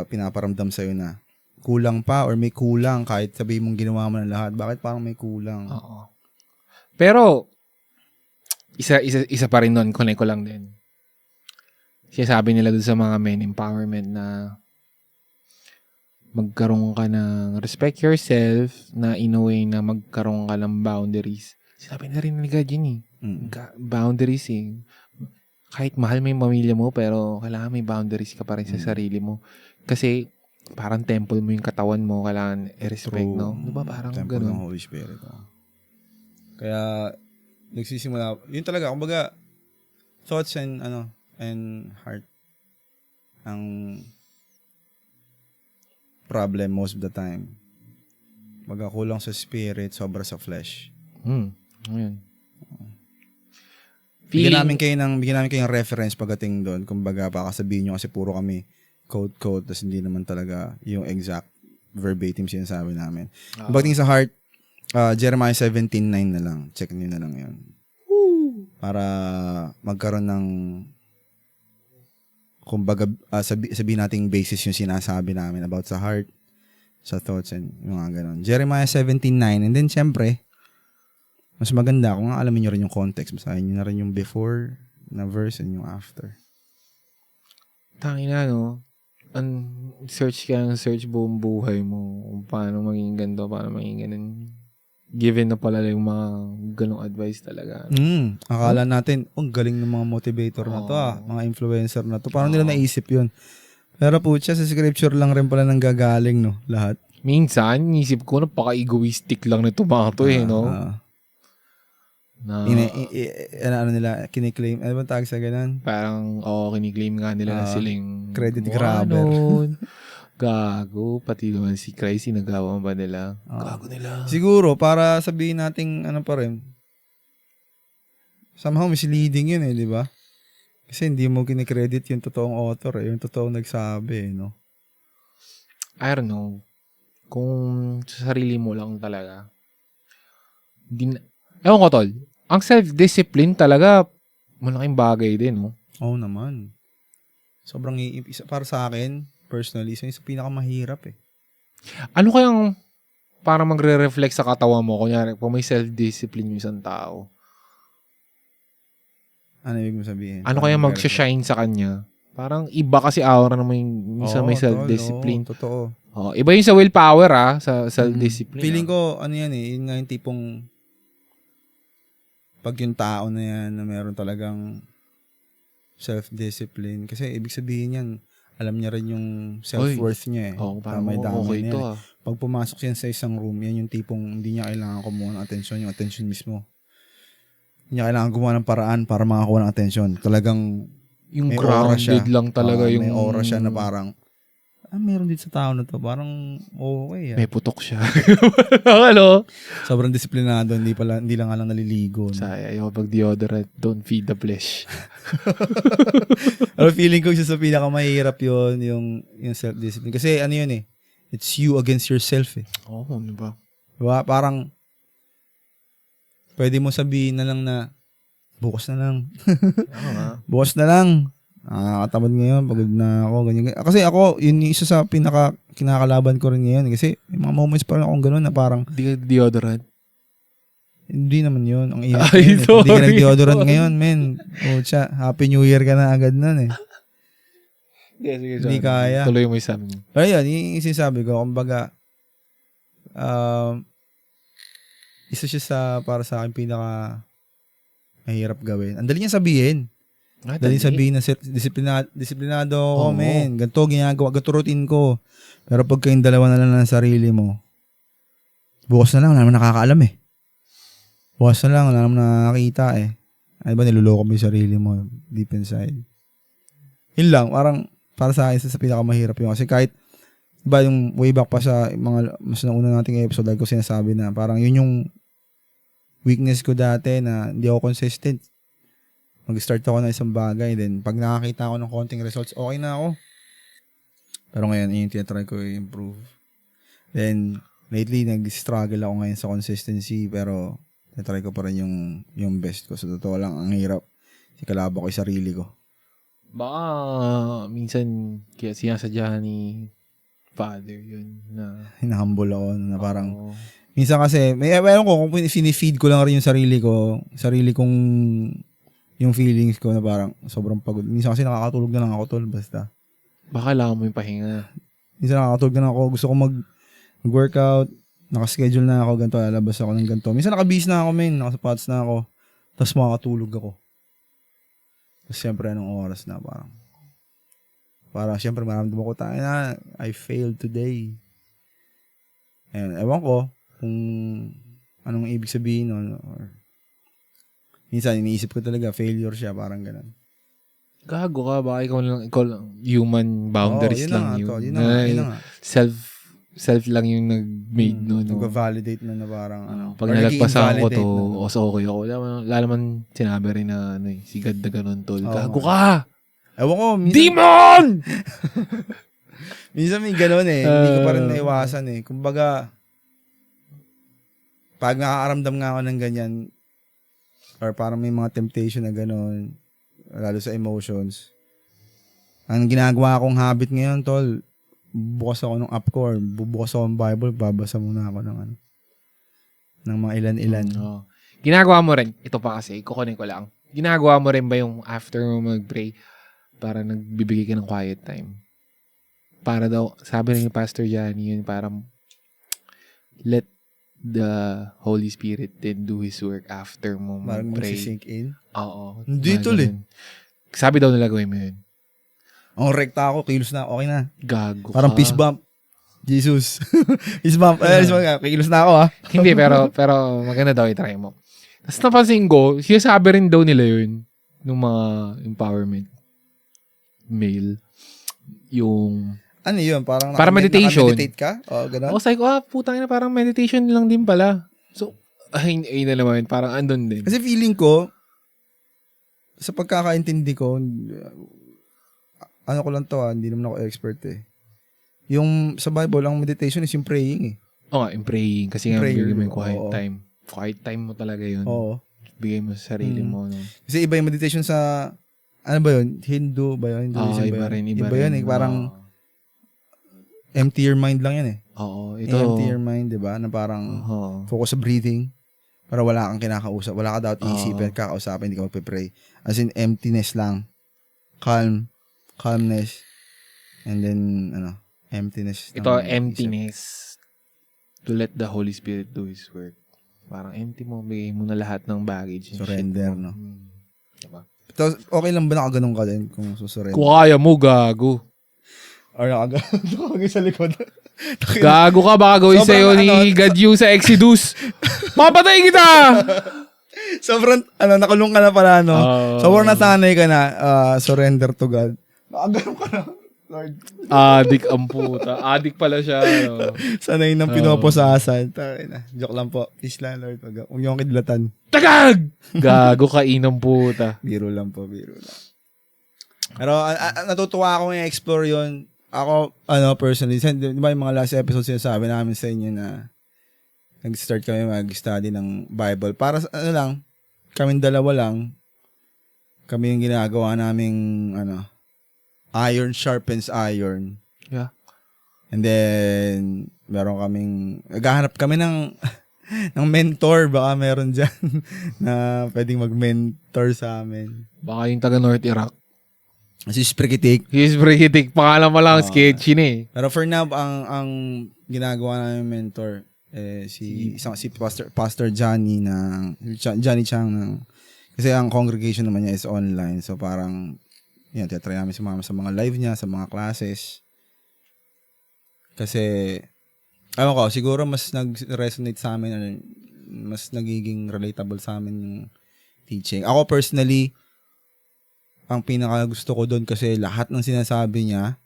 pinaparamdam sa'yo na kulang pa or may kulang kahit sabihin mong ginawa mo ng lahat. Bakit parang may kulang? Oo. Pero, isa pa rin nun, connect ko lang din. Sabi nila doon sa mga men empowerment na magkaroon ka ng respect yourself, na in a way na magkaroon ka ng boundaries. Sabi na rin nila yun boundaries Kahit mahal mo yung pamilya mo, pero kailangan may boundaries ka pa rin sa sarili mo. Kasi parang temple mo yung katawan mo, kailangan i-respect, no? Diba parang temple ganun? Temple ng Holy Spirit. Kaya, nagsisimula, yun talaga, kumbaga, thoughts and heart ang problem most of the time. Kulang sa spirit, sobra sa flesh. Ayun. Bigyan namin kayo ng reference pagdating doon. Kumbaga, baka sabihin nyo kasi puro kami quote, tapos hindi naman talaga yung exact verbatim sinasabi namin. Pagdating sa heart, Jeremiah 17:9 na lang. Check nyo na lang yun. Para magkaroon ng kumbaga, sabihin nating basis yung sinasabi namin about sa heart, sa thoughts, and yung mga ganun. Jeremiah 17:9. And then, syempre, mas maganda kung alamin nyo rin yung context. Basahin nyo na rin yung before na verse and yung after. Tangina, no? Search buong buhay mo kung paano maging ganito, paano maging ganun. Given na pala yung mga ganong advice talaga. Akala natin, galing ng mga motivator na to, mga influencer na to. Paano nila naisip yun? Pero putya, sa scripture lang rin pala nang gagaling, no? Lahat. Minsan, isip ko, napaka-egoistic lang nito mga to, no? Ano nila, kiniklaim. Ano ba tawag sa ganun? Parang, kiniklaim nga nila na siling credit grabber. Gago, pati naman si Christ, sinagawa ba nila? Gago nila. Siguro, para sabihin nating pa rin, somehow misleading yun di ba? Kasi hindi mo kinikredit yung totoong author, yung totoong nagsabi, no? I don't know. Kung sa sarili mo lang talaga. Ewan ko, tol. Ang self-discipline talaga, malaking bagay din, no? Oo naman. Sobrang para sa akin, personally, isa pinakamahirap Ano kayang para magre-reflect sa katawan mo? Kunyari, kung may self-discipline yung isang tao. Ano ibig mo sabihin? Ano kaya mag-shine sa kanya? Parang iba kasi aura naman yung may self-discipline. Totoo. Iba yung sa willpower, sa self-discipline. Feeling ko, yun nga yung tipong pag yung tao na yan na meron talagang self-discipline. Kasi ibig sabihin yan, alam niya rin yung self-worth niya parang okay ito Pag pumasok siya sa isang room, yan yung tipong hindi niya kailangan kumuha ng atensyon, yung atensyon mismo. Hindi niya kailangan gumawa ng paraan para makakuha ng atensyon. Talagang yung grounded lang talaga yung... May aura siya na parang meron dito sa tao na to. Parang okay. May putok siya. Ano? Sobrang disiplinado. Hindi lang nga lang naliligo. No? Ayaw mag-deodorant. Don't feed the flesh. Pero feeling ko isa sa pinakamahirap yun, yung self-discipline. Kasi ano yun eh. It's you against yourself eh. Oo, ano ba? Diba? Parang, pwede mo sabihin na lang na, bukas na lang. Bukas na lang. Nakakatamad ngayon, pagod na ako, ganyan. Kasi ako, yun yung isa sa kinakalaban ko rin ngayon. Kasi may mga moments pa rin akong gano'n na parang, Di ka deodorant? hindi naman yun. Ang init Ay, yun. sorry. Hindi ka nag-deodorant ngayon, men. Happy New Year ka na agad nun eh. Hindi kaya. Tuloy mo yung sabi mo. Pero yun, yung sinasabi ko, kumbaga, isa siya para sa akin mahirap gawin. Ang dali niya sabihin. Dali sabihin na disiplinado ako, men. Ganito ginagawa, ganito routine ko. Pero pag kayong dalawa na lang ng sarili mo, bukas na lang, wala naman nakakaalam eh. Bukas na lang, wala naman nakakita eh. Ay ba, niluloko mo yung sarili mo deep inside. Yun lang, para sa akin, sa pinakamahirap yun. Kasi kahit, diba yung way back pa sa mga mas nauna nating episode, like ko sinasabi na parang yun yung weakness ko dati na hindi ako consistent. Mag-start ako ng isang bagay, then pag nakakita ako ng konting results, okay na ako. Pero ngayon, yung tinatry ko i-improve. Then, lately, nag-struggle ako ngayon sa consistency, pero tinatry ko pa rin yung best ko. Sa totoo lang, ang hirap. Ikalaba ko yung sarili ko. Baka minsan kaya sinasadya ni Father yun na Hinahambol ako na parang minsan kasi ewan ko kung sinifeed ko lang rin yung sarili kong yung feelings ko na parang sobrang pagod. Minsan kasi nakakatulog na lang ako tol basta. Baka kailangan mo yung pahinga. Minsan nakakatulog na lang ako. Gusto ko mag-workout. Nakaschedule na ako. Ganito. Lalabas ako ng ganito. Minsan nakabihis na ako, men. Nakasapatos na ako. Tapos makakatulog ako. Tapos siyempre anong oras na parang siyempre maramdaman ko tayo na I failed today. Ayun. Ewan ko kung anong ibig sabihin nun. Or minsan iniisip ko talaga failure siya. Parang ganun. Gago ka, baka ikaw lang human boundaries lang yun. Yun na nga. Self lang yung nag-made nun. Nag-validate na parang pag nalagpasan ko to, okay ako. Wala naman sinabi rin na si God na ganun tol. Gago ka! Ewan ko, minsan, Demon! minsan may ganun eh. Hindi ko pa rin naiwasan eh. Kumbaga, pag nakakaramdam nga ako ng ganyan, or parang may mga temptation na ganun, lalo sa emotions, ang ginagawa kong habit ngayon, tol, bukas ako ng app ko or bubukas ako ng Bible, babasa muna ako ng mga ilan-ilan. Ginagawa mo rin, ito pa kasi, kukunin ko lang. Ginagawa mo rin ba yung after mo mag-pray, para nagbibigay ka ng quiet time? Para daw, sabi rin ni Pastor Johnny, yun parang let the Holy Spirit then do His work after mo mag-pray. Parang magsisink in? Oo. Hindi tol eh. Sabi daw nila gawin mo yun. Ang rekta ako, kilos na, okay na. Gago ka. Parang peace bump. Jesus. Peace bump. Kilos na ako ha. Hindi, pero maganda daw i-try mo. Tapos napansin ko, sinasabi rin daw nila yun nung mga empowerment mail. Yung ano yun? Parang meditation. Naka-meditate ka? O, gano'n? Ako sabi ko, putang ina, parang meditation lang din pala. So, ay na naman, parang andun din. Kasi feeling ko, sa pagkakaintindi ko, ano ko lang to hindi naman ako expert eh. Yung sa Bible, ang meditation is yung praying eh. Oo nga, yung praying. Kasi nga, bigay mo yung quiet oo. time. Quiet time mo talaga yun. Oo. Bigay mo sa sarili mo. No? Kasi iba yung meditation sa, ano ba yun? Hindu ba yun? Hinduism iba ba yun? Iba yun eh. Parang, empty your mind lang yan eh. Oo. Ito, empty your mind, di ba? Na parang, focus sa breathing. Para wala kang kinakausap. Wala ka dapat isipin, kakausapin, hindi ka magpe-pray. As in, emptiness lang. Calmness. And then, emptiness. Ito, emptiness. To let the Holy Spirit do His work. Parang empty mo, bigay mo na lahat ng baggage. Surrender, no? Diba? Tapos, okay lang ba nakaganon ka din kung susurrender? Kung kaya mo, gago. Or nakaganon sa likod. Gago ka, baka gawin sa'yo ni God you sa Exodus. Papatay kita! Sobrang, nakulong ka na pala, no? Sobrang nasanay ka na, surrender to God. Nakaganon ka na. Lord. Adik ang puta. Adik pala siya. No? Sanay nang pinoposasan. Joke lang po. Peace lang, Lord. Huwag niyo akong kidlatan. Tagag! Gago ka inang puta. Biro lang po, biro lang. Pero natutuwa ako i-explore yun. Ako, personally, di ba yung mga last episodes sinasabi namin sa inyo na nag-start kami mag-study ng Bible. Para lang, kaming dalawa lang, kami yung ginagawa naming, iron sharpens iron. Yeah. And then, meron kaming, naghahanap kami ng ng mentor. Baka meron dyan na pwedeng mag-mentor sa amin. Baka yung taga North Iraq. Si Sprigitik. He's pretty pangalan mo lang, sketchy na eh. Pero for now, ang ginagawa namin mentor, si Pastor Johnny Johnny Chang kasi ang congregation naman niya is online. So parang, yan, titry namin sumama sa mga live niya, sa mga classes. Kasi, siguro mas nag-resonate sa amin, mas nagiging relatable sa amin yung teaching. Ako personally, ang pinaka gusto ko doon kasi lahat ng sinasabi niya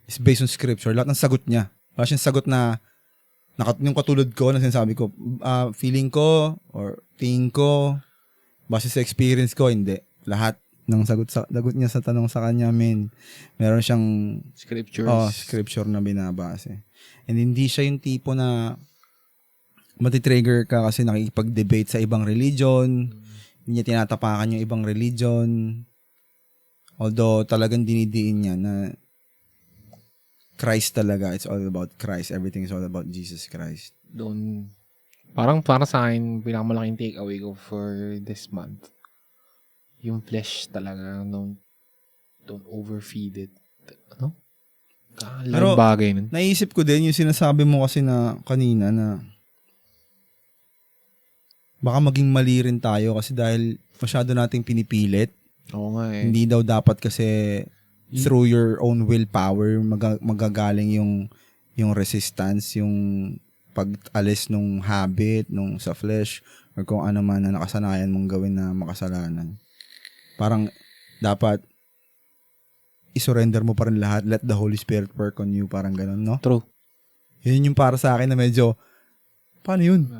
is based on scripture. Lahat ng sagot niya. Wala siyang sagot na yung katulad ko na sinasabi ko, feeling ko or tingin ko, base sa experience ko, hindi. Lahat ng sagot niya sa tanong sa kanya, meron siyang scripture na binabase. And hindi siya yung tipo na matitrigger ka kasi nakikipag-debate sa ibang religion. Hindi niya tinatapakan yung ibang religion. Although talagang dinidiin niya na Christ talaga. It's all about Christ. Everything is all about Jesus Christ. Doon, parang para sa akin, pinakamalaking takeaway ko for this month, yung flesh talaga, don't overfeed it. Pero, bagay nun. Naisip ko din yung sinasabi mo kasi na kanina na baka maging mali rin tayo kasi dahil masyado nating pinipilit. Oo nga eh. Hindi daw dapat kasi through your own willpower magagaling yung resistance, yung pag-alis nung habit, nung sa flesh, or kung ano man na nakasanayan mong gawin na makasalanan. Parang dapat isurrender mo pa rin lahat. Let the Holy Spirit work on you. Parang ganun, no? True. Yun yung para sa akin na medyo, paano yun?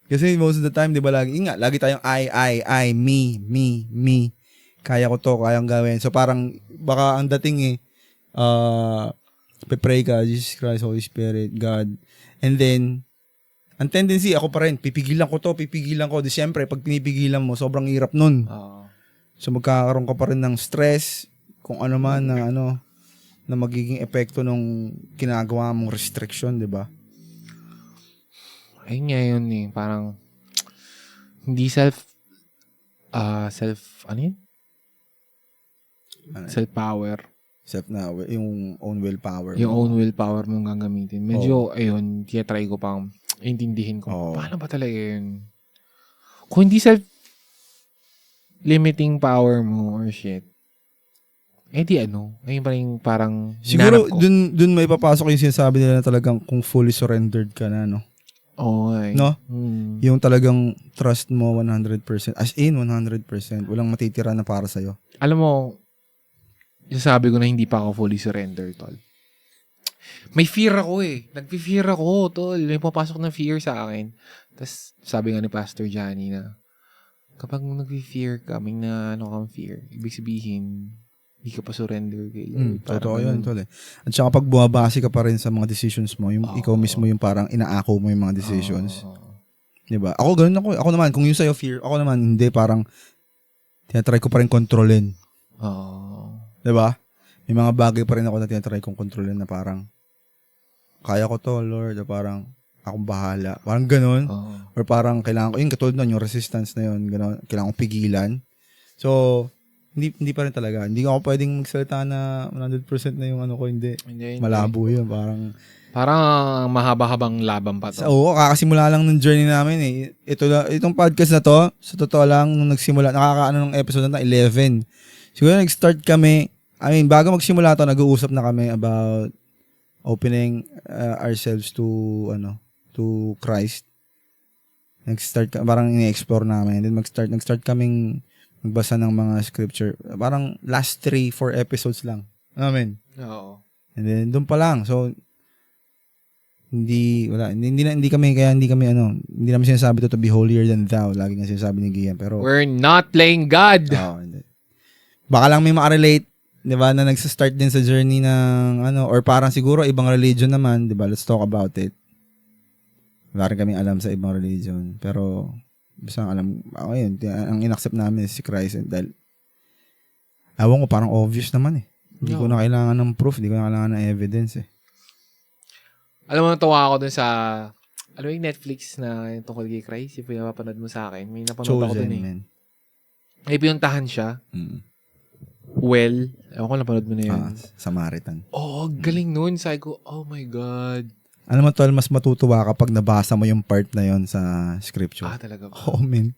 Kasi most of the time, di ba, lagi tayong I, me. Kaya ko to, kayang gawin. So parang, baka ang dating pray ka, Jesus Christ, Holy Spirit, God. And then, ang tendency, ako pa rin, pipigilan ko. Di siyempre, pag pinipigilan mo, sobrang hirap nun. So magkakaroon ka pa rin ng stress, kung ano man na magiging epekto nung ginagawa mong restriction, di ba? Ayun nga yun eh. Parang, hindi ano yun? Self-power. Yung own willpower. Yung own willpower mong gagamitin. Medyo, ayun, try ko pang intindihin ko. Paano ba talaga yun? Kung hindi self-limiting power mo or shit, di ayun pa rin parang siguro, dun may papasok yung sinasabi nila na talagang kung fully surrendered ka na, no? Okay. No? Yung talagang trust mo 100%. As in, 100%. Walang matitira na para sa'yo. Alam mo, sasabi ko na hindi pa ako fully surrender, tol. May fear ako eh. Nag-fear ako, tol. May papasok na fear sa akin. Tapos, sabi nga ni Pastor Johnny na, kapag nag-fear ka, may kang fear, ibig sabihin, hindi ka pa surrender kay Lord. Totoo yun, tol eh. At saka pag bumabase ka pa rin sa mga decisions mo, yung ikaw mismo yung parang inaako mo yung mga decisions. Diba? Ako, ganun ako. Ako naman, kung yung sa'yo fear, ako naman, hindi, parang tinatry ko pa rin kontrolin. Diba? May mga bagay pa rin ako na tinatry kong kontrolin na parang, kaya ko to, Lord, o parang, akong bahala. Parang ganun. Or parang, kailangan ko, yung katulad nun, yung resistance na yun, ganun, kailangan kong pigilan. So, hindi pa rin talaga. Hindi ako pwedeng magsalita na 100% na yung ko, hindi. Malabo yun. Parang mahaba-habang laban pa to. Oo, kakasimula lang ng journey namin eh. Itong podcast na to, sa totoo lang, nung nagsimula, ng episode na 11. Siguro nag-start kami, bago magsimula to, nag-uusap na kami about opening ourselves to Christ. Nag-start, parang ini-explore namin. Then nag-start kaming magbasa ng mga scripture. Parang last 3-4 episodes lang. namin. Oo. And then, doon pa lang. So, hindi namin sinasabi to be holier than thou. Lagi nga sinasabi ni Gian. Pero, We're not playing God. hindi. Baka lang may makarelate, di ba, na nagsa-start din sa journey ng, or parang siguro ibang religion naman, di ba, let's talk about it. Wala rin kaming alam sa ibang religion. Pero, basta alam, yun, ang inaccept namin is si Christ. Dahil, ewan ko, parang obvious naman eh. Hindi ko na kailangan ng proof, hindi ko na kailangan ng evidence eh. Alam mo, natuwa ako dun sa, alam mo yung Netflix na yung tungkol kay Christ, yung pinapanood mo sa akin. May napanood ako dun eh. Man. May pinuntahan siya. Mm. Well, ewan ko napanood mo na yun. Samaritan. Oo, galing nun. Sabi ko, oh my God. Alam mo, tol, mas matutuwa kapag nabasa mo yung part na yon sa scripture. Talaga ba? Oh, man.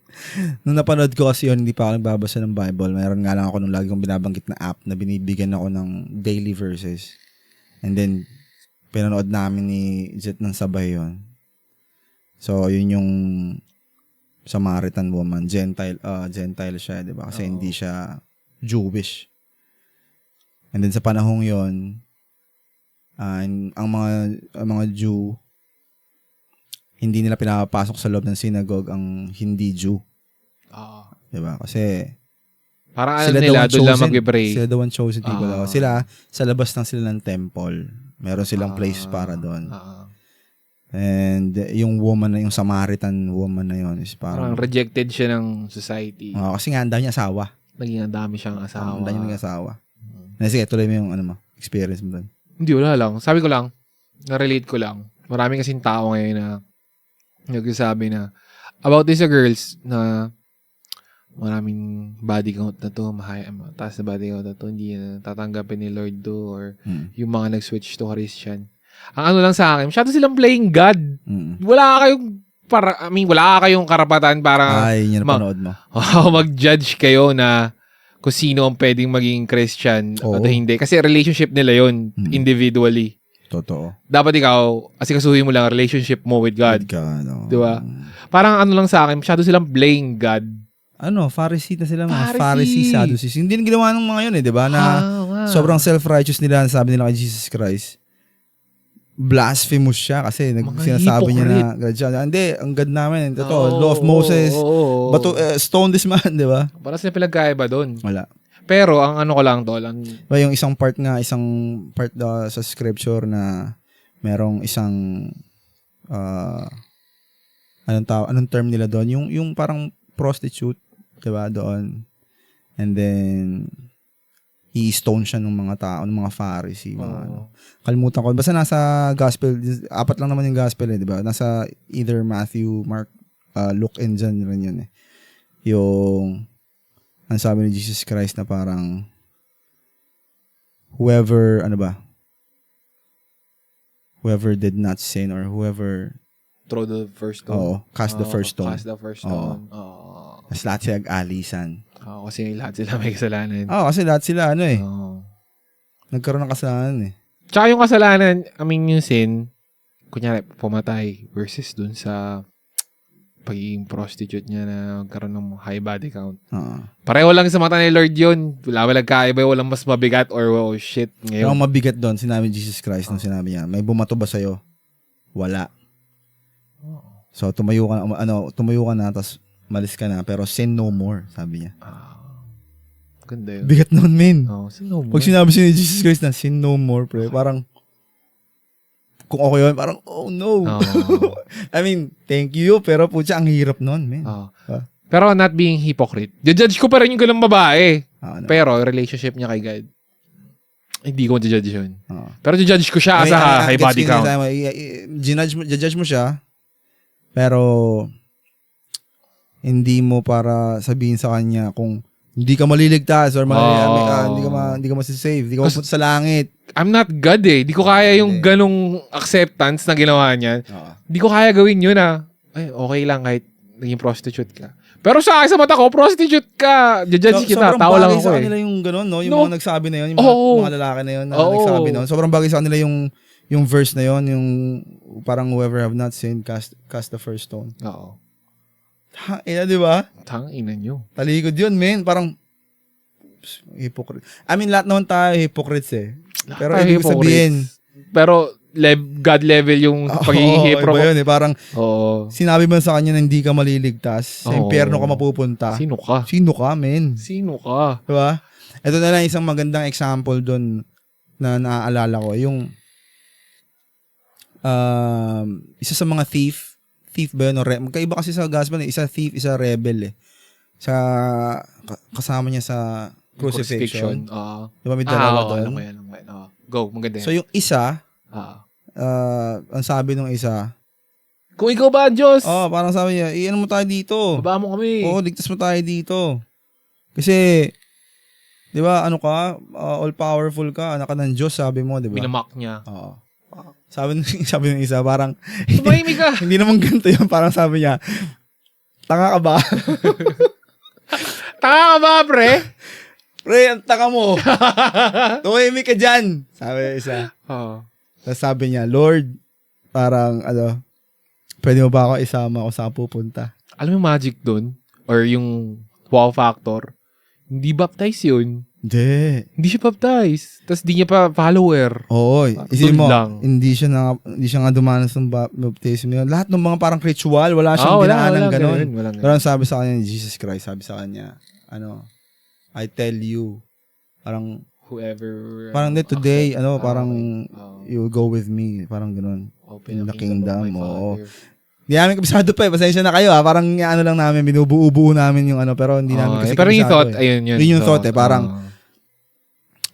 Nung napanood ko kasi yun, hindi pa ako nagbabasa ng Bible. Mayroon nga lang ako nung lagi kong binabanggit na app na binibigyan ako ng daily verses. And then, pinanood namin ni Jet ng sabay yon. So, yun yung Samaritan woman. Gentile siya, di ba? Kasi hindi siya Jewish. And then sa panahong yon, ang mga Jew, hindi nila pinapasok sa loob ng synagogue ang hindi Jew. Diba? Kasi parang nila doon lang mag-pray. Sila the one chosen people. Sila, sa labas lang sila ng temple. Meron silang place para doon. And yung Samaritan woman na yun is parang rejected siya ng society. Kasi nga, ang dami niya asawa. Naging ang dami siyang asawa. Ang dami niya naging asawa. Sige, tuloy mo yung experience mo doon. Hindi, wala lang. Sabi ko lang, na-relate ko lang. Maraming kasing tao ngayon na nagsasabi na about these girls na maraming body count na to, taas na body count na to, hindi na tatanggapin ni Lord to, or yung mga nag-switch to Christian. Ang ano lang sa akin, masyado silang playing God. Wala kayong karapatan para yun yung napanood mo. mag-judge kayo na kung sino ang pwedeng maging Christian o hindi. Kasi relationship nila yon individually. Totoo. Dapat ikaw, asikasuhin mo lang ang relationship mo with God. Di ba? Parang ano lang sa akin, masyado silang playing God. Pharisee na sila, mga Pharisee, Sadducees. Hindi ginawa ng mga yun di ba? Na sobrang self-righteous nila, sabi nila kay Jesus Christ. Blasphemous siya kasi sinasabi niya na, hindi, ang God namin, law of Moses, stone this man, di ba? Para sila pinagkaiba doon. Wala. Pero, ang ano ko lang to, yung isang part sa scripture na merong isang, anong term nila doon? Yung parang prostitute, di ba, doon. And then, i-stone siya ng mga tao, ng mga Pharisee, Kalimutan ko. Basta nasa gospel, 4 lang naman yung gospel di ba? Nasa either Matthew, Mark, Luke, and John rin yun eh. Yung, ang sabi ni Jesus Christ na parang, whoever did not sin or whoever throw the first stone. Cast the first stone. Tapos lahat sila alisan. Kasi lahat sila may kasalanan. Kasi lahat sila nagkaroon ng kasalanan eh. Tsaka yung kasalanan, yung sin, kunyari, pumatay versus dun sa pagiging prostitute niya na nagkaroon ng high body count. Pareho lang sa mata ni Lord yun. Wala kaiba, walang mas mabigat or shit. Ngayon. Ang mabigat doon, sinabi Jesus Christ nung sinabi niya, may bumato ba sa'yo? Wala. So, tumayo ka na, tapos malis ka na, pero sin no more, sabi niya. Ganda yun. Bigat noon, men. Sin no more. Pag sinabi siya ni Jesus Christ na sin no more, pre, parang, kung okay yun, parang, oh no. Thank you, pero putya, ang hirap noon, men. Pero not being hypocrite. Judge ko pa rin yung ganang babae. Pero, relationship niya kay God, hindi ko judge yun. Pero judge ko siya sa high body count. Judge mo siya, pero, hindi mo para sabihin sa kanya kung hindi ka maliligtas or hindi ka masisave, hindi ka mapunta sa langit. I'm not God eh. Hindi ko kaya yung ganong acceptance na ginawa niya. Hindi ko kaya gawin yun Ay, okay lang kahit naging prostitute ka. Pero sa akin, sa mata ko, prostitute ka. Judge kita. Tawa lang ako sa kanila yung gano'n, no? Yung mga nagsabi na yun, yung mga lalaki na yun na nagsabi na yun. Sobrang bagay sa kanila yung verse na yun, yung parang whoever have not sinned, cast the first stone. Oo. Di ba? Tangina nyo. Talikod yun, men. Parang, hypocrite. I mean, lahat naman tayo hypocrites eh. Pero Tayo ibig sabihin, pero God level yung pagiging iba yun eh. Parang sinabi mo sa kanya na hindi ka maliligtas, sa impyerno ka mapupunta. Sino ka? Sino ka, men? Sino ka? Diba? Ito na lang isang magandang example doon na naaalala ko. Yung isa sa mga thief ba yun? Magkaiba kasi sa gospel, isa thief, isa rebel eh. Sa kasama niya sa crucifixion. Diba may dalawa doon? Alam mo yan. Go, maganda yan. So yung isa, ang sabi nung isa, kung ikaw ba ang Diyos? Parang sabi niya, iyan mo tayo dito. Baba mo kami. Ligtas mo tayo dito. Kasi, di ba, ano ka, all powerful ka, anak ka ng Diyos, sabi mo, di ba? Binamak niya. Sabi ng isa, parang, tumahimik ka. Hindi naman ganito yun, parang sabi niya, tanga ka ba? Tanga ka ba, pre? Pre, ang tanga mo. Tumahimik ka dyan, sabi ng isa. Tapos sabi niya, Lord, parang, pwede mo ba ako isama kung saan pupunta? Alam mo yung magic dun? Or yung wow factor? Hindi baptize yun. Hindi siya baptize. Tapos di niya pa follower. Oo. Isipin mo, hindi siya nga dumanas ng baptism yun. Lahat ng mga parang ritual, wala siyang dinaanan ganon. Pero ang sabi sa kanya, Jesus Christ, sabi sa kanya, I tell you, parang, whoever, parang today, parang, you go with me, parang ganon. Open the kingdom, Hindi namin kabisado pa eh. Pasensya na kayo ha. Parang lang namin, binubuo-buo namin yung pero hindi namin kasi pero kabisado yung thought, ayun yun. Yun yung thought eh. Parang,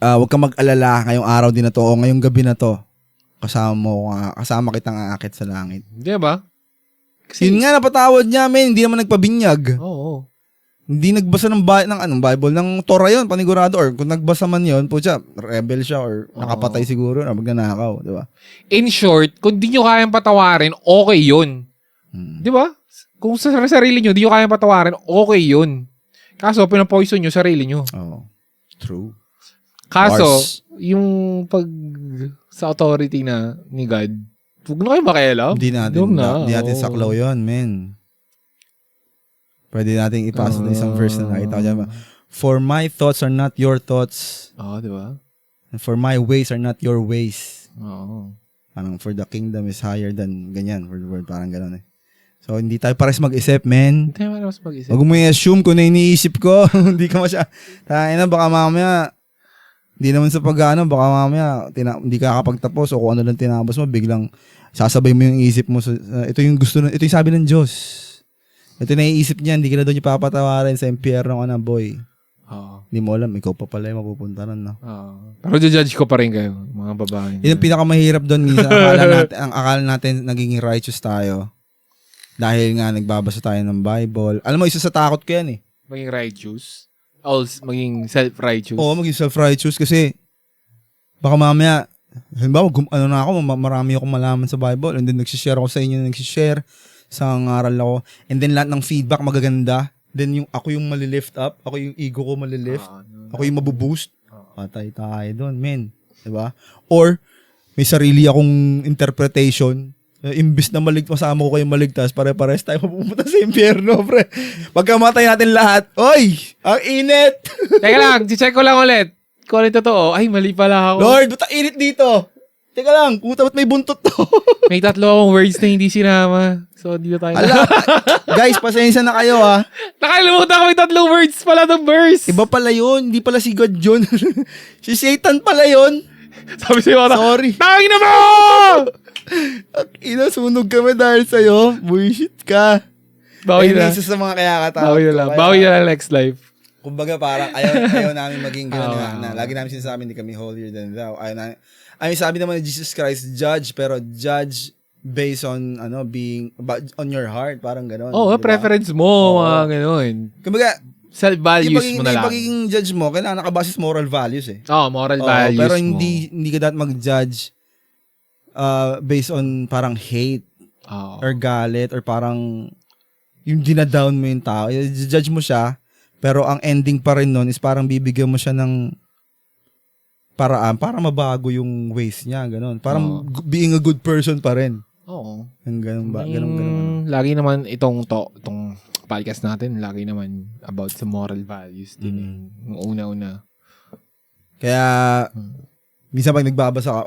huwag kang mag-alala ngayong araw din na to o ngayong gabi na to. Kasama kitang aakit sa langit. Di ba? Kasi, yun nga napatawad niya, men. Hindi naman nagpabinyag. Oo. Hindi nagbasa ng Bible, ng Torah yun, panigurado. Or kung nagbasa man yun, rebel siya or nakapatay siguro na magnanakaw. Di ba? In short, kung di nyo kayang patawarin, okay yun. Di ba? Kung sa sarili nyo, di nyo kayang patawarin, okay yun. Kaso, pinapoison nyo sarili nyo. True. Kaso, yung pag sa authority na ni God, huwag na kayo makialam. Hindi natin saklaw yun, men. Pwede natin ipasa na isang verse na nakita ko dyan. For my thoughts are not your thoughts. Di ba? And for my ways are not your ways. Parang for the kingdom is higher than ganyan. For the word, parang gano'n eh. So, hindi tayo pares mag-isip, men. Hindi tayo pares mag-isip. Huwag mo i-assume kung na iniisip ko. Hindi ka baka mamaya, hindi naman sa baka mamaya, hindi ka kapagtapos o kung ano lang tinapos mo, biglang sasabay mo yung isip mo. Ito yung ito yung sabi ng Diyos. Ito na iisip niya, hindi ka na doon yung papatawarin sa impyerno ka na, boy. Hindi mo alam, ikaw pa pala yung mapupunta ron, no? Pero judge ko pa rin kayo, mga babae. Yun ang pinakamahirap doon, minsan. Akala natin naging righteous tayo. Dahil nga nagbabasa tayo ng Bible. Alam mo, isa sa takot ko yan eh. Maging righteous? Maging self-righteous? Oo, maging self-righteous kasi baka mamaya, halimbawa, marami akong malaman sa Bible and then nagsishare ako sa inyo, nagsishare sa ngaral ako. And then lahat ng feedback magaganda. Then ako yung malilift up, ako yung ego ko malilift, ako yung mabuboost. Patay tayo doon, men. Diba? Or, may sarili akong interpretation. Imbis na masama ko kayong maligtas, pare-pares tayo mapupunta sa impyerno, pre. Pagkamatay natin lahat, oy! Ang init! Teka lang, check ko lang ulit. Kung ano totoo, ay mali pala ako. Lord, ba't ang init dito? Teka lang, puta, ba't may buntot to? May 3 akong words na hindi sinama. So, dito tayo. Guys, pasensya na kayo ha. Nakalimutan ko may 3 words pala ng verse. Iba pala yun, hindi pala si God yun. Si Satan pala yun. Sabi sa'yo, sorry. Tangin na mo! Inasunog kami dahil sa'yo. Bullshit ka. Bawi na. Isa sa mga kaya katawag. Bawi na lang next life. Kumbaga parang ayaw namin maging gano'n na. Lagi namin sinasabi, hindi kami holier than thou. Sabi naman ni Jesus Christ, judge, pero judge based on being on your heart, parang gano'n. Diba? Preference mo, mga gano'n. Kumbaga, self-values mo na lang. Yung pagiging judge mo, kailangan nakabase sa moral values eh. Moral values pero mo. hindi ka dapat mag-judge based on parang hate or galit or parang yung dinadown mo yung tao. Judge mo siya, pero ang ending pa rin nun is parang bibigyan mo siya ng paraan para mabago yung ways niya, gano'n. Parang being a good person pa rin. Oo. Ganun ba? Ganun. Lagi naman itong podcast natin, lagi naman about sa moral values din. Yung una-una. Kaya, minsan pag nagbabasa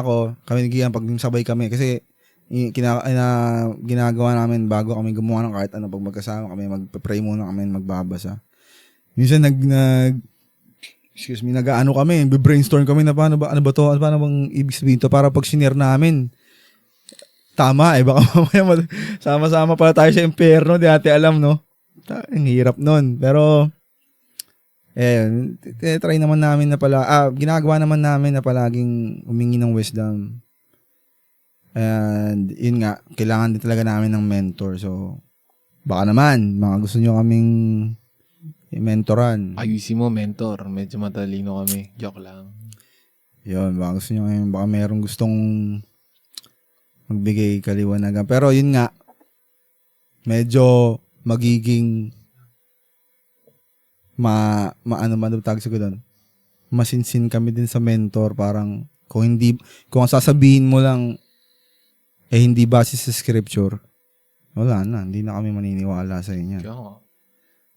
ako, kami nagiyan pag sabay kami. Kasi, ginagawa namin bago kami gumawa ng kahit ano, pag magkasama kami, magpe-pray muna kami, magbabasa. Minsan nag-ano kami, brainstorm kami na paano ba to, paano bang ibig sabihin to, para pag sinare namin, tama baka mamaya sama-sama pala tayo sa impyerno, di natin alam, no? Ang hirap nun. Pero, try naman namin na ginagawa naman namin na palaging humingi ng wisdom. And, yun nga, kailangan din talaga namin ng mentor. So, baka naman, mga gusto nyo kaming mentoran. Ayusin mo, mentor. Medyo matalino kami. Joke lang. Yun, baka gusto nyo ngayon, baka mayroong gustong magbigay kaliwanagan. Pero yun nga, medyo magiging masinsin kami din sa mentor. Parang, kung ang sasabihin mo lang, hindi base sa scripture, wala na, hindi na kami maniniwala sa inyo. Kaya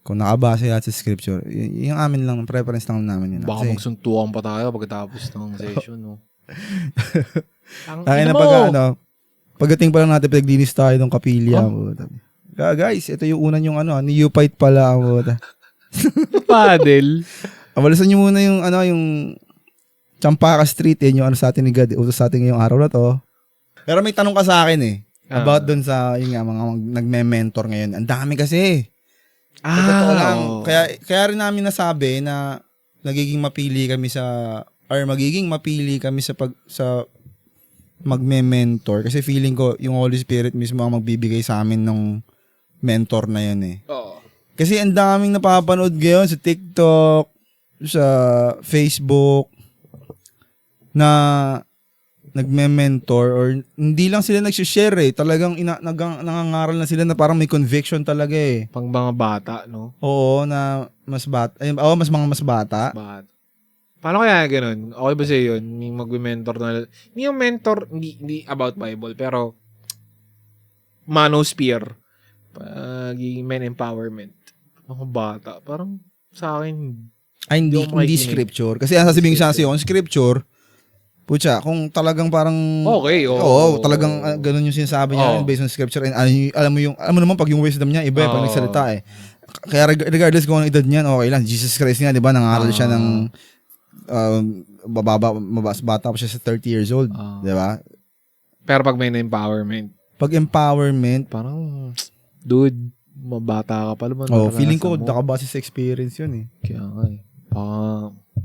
kung nakabase lahat sa scripture, yung amin lang, preference lang namin yun. Baka magsuntukan pa tayo pagkatapos ng session, no? Pagdating pa lang natin, pinaglinis tayo ng kapilya. Guys, ito yung una yung neophyte pala. Paddle. Abalasan nyo muna yung Champaka Street, yung sa atin ni God, utos sa atin ngayong araw na to. Pero may tanong ka sa akin about dun sa, mga nagme-mentor ngayon. Ang dami kasi. Totoo lang. Kaya rin namin nasabi na magiging mapili kami sa magme-mentor. Kasi feeling ko, yung Holy Spirit mismo ang magbibigay sa amin ng mentor na yun Oo. Kasi ang daming napapanood ngayon sa TikTok, sa Facebook, na nagme-mentor or hindi lang sila nag-share talagang nangangaral na sila na parang may conviction talaga Pang mga bata, no? Oo, na mas bata. Mas bata. Paano kaya ganun? Okay ba sa'yo yun? Yung mag-mentor na, hindi yung mentor, hindi about Bible, pero manosphere, men empowerment. Mga bata, parang sa akin, hindi scripture. Kasi ang sasabihin ko sa iyo, scripture, pucha, kung talagang parang okay, talagang ganun yung sinasabi niya based on scripture and alam mo naman pag yung wisdom niya iba pag nagsalita Kaya regardless kung anong edad niyan, okay lang. Jesus Christ nga, 'di ba? Nangaral siya ng bata pa siya sa 30 years old, 'di ba? Pero pag may empowerment, parang dude, mabata ka pa naman. Feeling ko nakabase sa experience 'yun Kaya nga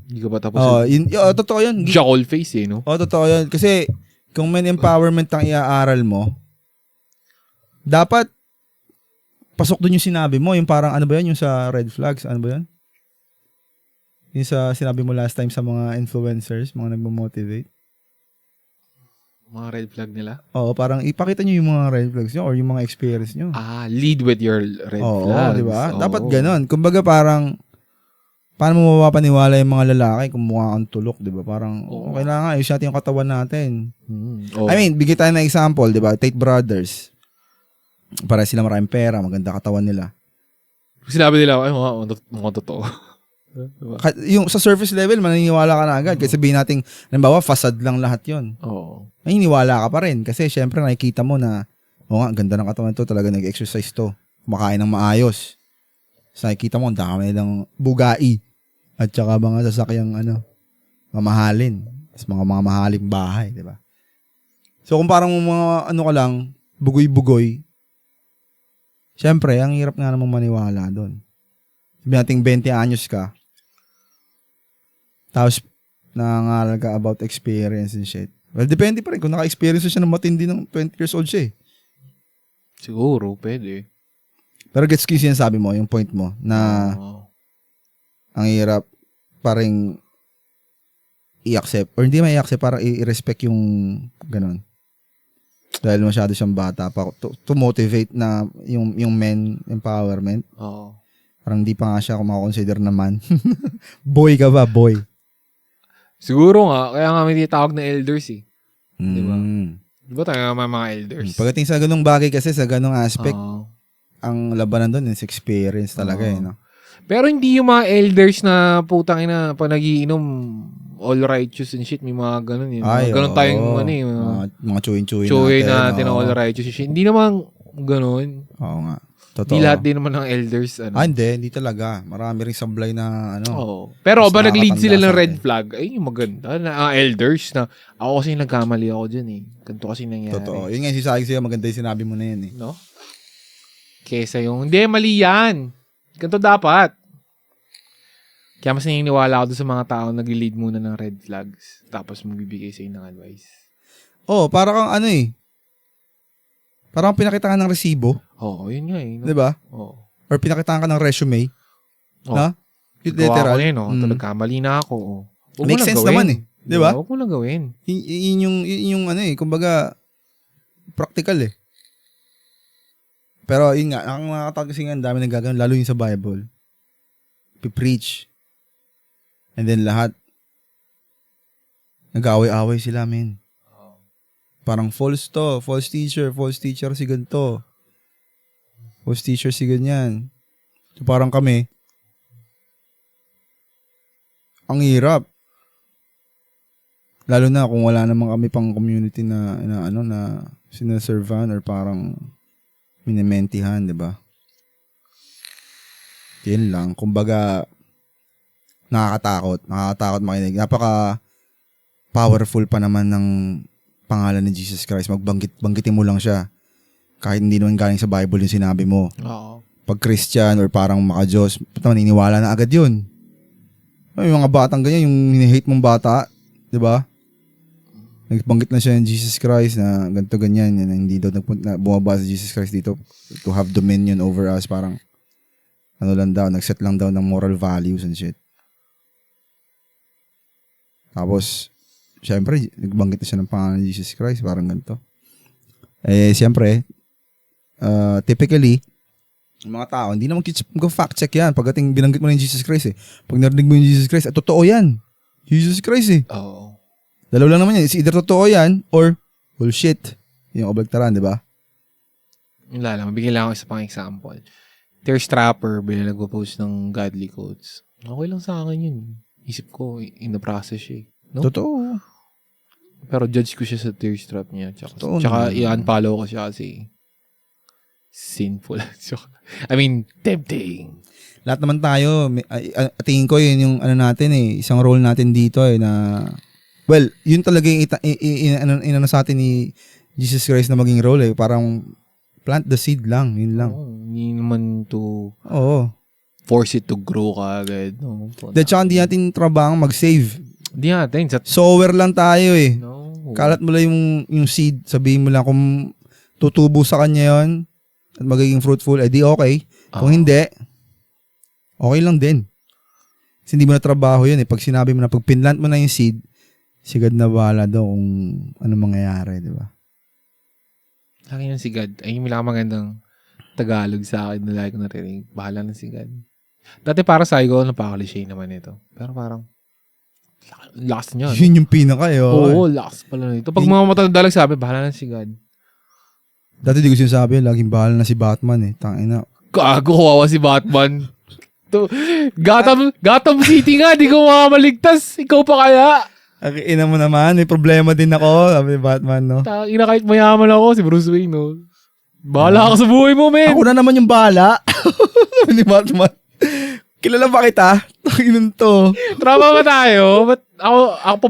hindi ka ba tapos? Totoo yun. Jackal face no? Totoo yun. Kasi, kung may empowerment ang iaaral mo, dapat, pasok dun yung sinabi mo. Yung parang, ano ba yun? Yung sa red flags. Ano ba yun? Yung sa sinabi mo last time sa mga influencers, mga nagmo-motivate. Mga red flag nila? Oo, parang ipakita nyo yung mga red flags nyo or yung mga experience nyo. Lead with your red flags. Diba? Dapat ganun. Kumbaga parang, paano mo mapapaniwala yung mga lalaki kung mukha kang tulok, di ba? Parang, okay na nga, ayos natin yung katawan natin. I mean, bigay tayo ng example, di ba? Tate Brothers. Para sila maraming pera, maganda katawan nila. Sinabi nila, mga totoo. Diba? Yung sa surface level, maniniwala ka na agad. Kasi sabihin natin, halimbawa, facade lang lahat yun. Maniniwala ka pa rin. Kasi syempre, nakikita mo na, ganda ng katawan to, talaga nag-exercise to. Kumakain ng maayos. So, nakikita mo, ang dami ng bugai. At saka mga sasakyang mamahalin. Tapos mga mahaling bahay, di ba? So, kung parang mga ka lang, bugoy-bugoy, syempre, ang hirap nga namang maniwala doon. Sabi natin 20 anyos ka, tapos nangangaral ka about experience and shit. Well, depende pa rin. Kung naka-experience siya ng matindi ng 20 years old siya Siguro, pwede. Pero gets ko yung sinasabi mo, yung point mo, na ang hirap parang i-accept, or hindi man i-accept, parang i-respect yung ganun. Dahil masyado siyang bata pa. To motivate na yung men empowerment. Parang hindi pa nga siya kumakonsider naman. Boy ka ba? Boy. Siguro nga, kaya nga may tawag na elders Di ba? Di ba tayo nga mga elders? Pagdating sa ganung bagay kasi, sa ganung aspect, ang labanan doon is experience talaga no? Pero hindi yung mga elders na putang ina pag nagiinom all righteous and shit, may mga ganun yun. Ganun tayong mga chuyin natin all righteous and shit. Hindi naman ganun. Oo nga. Totoo. Di lahat din naman ng elders. Hindi talaga. Marami rin sablay na Pero ba nag-lead sila ng red flag? Ay, yung maganda. Elders na ako kasi nagkamali ako dyan eh. Ganito kasi nangyari. Totoo. Yun nga yung sisagi sa'yo, maganda yung sinabi mo na yun eh. No? Kesa yung, hindi, mali yan. Ganito dapat. Kaya mas naniniwala ako doon sa mga tao nag-lead muna ng red flags. Tapos magbibigay sa'yo ng advice. Para kang parang pinakitaan ng resibo. Yun nga eh. No? Diba? Or pinakitaan ka ng resume. Na? Literal. Ito nagkamali na ako. Makes sense naman eh. Diba? Huwag mo lang gawin. Yun yung kumbaga, practical eh. Pero yun nga, ang mga katawag kasi nga, ang dami nagagawin, lalo yung sa Bible. Pipreach. And then lahat, nag-away-away sila, men. Parang false teacher si ganito. False teacher si ganyan. So parang kami, ang hirap. Lalo na kung wala naman kami pang community na sinaservan or parang minementihan, di ba? Yan lang. Kumbaga, nakakatakot makinig. Napaka-powerful pa naman ng pangalan ni Jesus Christ. Banggitin mo lang siya. Kahit hindi naman galing sa Bible yung sinabi mo. Oo. Pag Christian or parang maka-Diyos, maniniwala na agad yun. Yung mga batang ganyan, yung hate mong bata, di ba? Nagbanggit na siya ng Jesus Christ na ganito ganyan, na hindi daw bumaba sa Jesus Christ dito to have dominion over us. Parang, nagset lang daw ng moral values and shit. Tapos, syempre, nagbanggit na siya ng pangalan ni Jesus Christ, parang ganito. Syempre, typically, yung mga tao, hindi naman fact check yan. Pagdating binanggit mo na yung Jesus Christ Pag narinig mo yung Jesus Christ, totoo yan. Jesus Christ Oo. Dalawa lang naman yan. It's either totoo yan or bullshit. Yung oblektaran, di ba? Yung mabigyan lang ako isa pang example. Thirst Trapper, bila nagpo-post ng godly quotes. Okay lang sa akin yun. Isip ko, in the process siya. No? Totoo. Pero judge ko siya sa thirst trap niya. Totoo Tsaka i-unfollow ko siya kasi sinful. I mean, tempting. Lahat naman tayo, tingin ko yun yung natin isang role natin dito na, well, yun talaga yung inano sa atin ni Jesus Christ na maging role Parang plant the seed lang, yun lang. Hindi naman to force it to grow ka agad. Tsaka hindi natin trabaho mag-save. Hindi natin. Sower lang tayo No. Kalat mo lang yung seed, sabihin mo lang kung tutubo sa kanya yon at magiging fruitful, di okay. Kung hindi, okay lang din. Kasi hindi mo na trabaho yun Pag sinabi mo na, pag pinlant mo na yung seed, si God na bahala daw kung ano mangyayari, di ba? Laki ng si God. Ay, yung magandang Tagalog sa akin na lagi ko narinig. Bahala na si God. Dati para sa ko, napaka-cliche naman ito. Pero parang, lakas niya. Yun yung pinaka Oo, lakas pala nito. Pag mga matanda lang sabi, bahala na si God. Dati di ko sinasabi, laging bahala na si Batman Tangina. Gago, kawawa si Batman. Gotham City nga, di ko makamaligtas. Ikaw pa kaya? Ina mo naman, may problema din ako, sabi ni Batman, no? Ina, kahit mayaman ako, si Bruce Wayne, no? Bahala ka sa buhay mo, men. Ako na naman yung bahala. Sabi ni Batman. Kilala ba kita? Takinan to. Trauma ba tayo? Ba't ako ako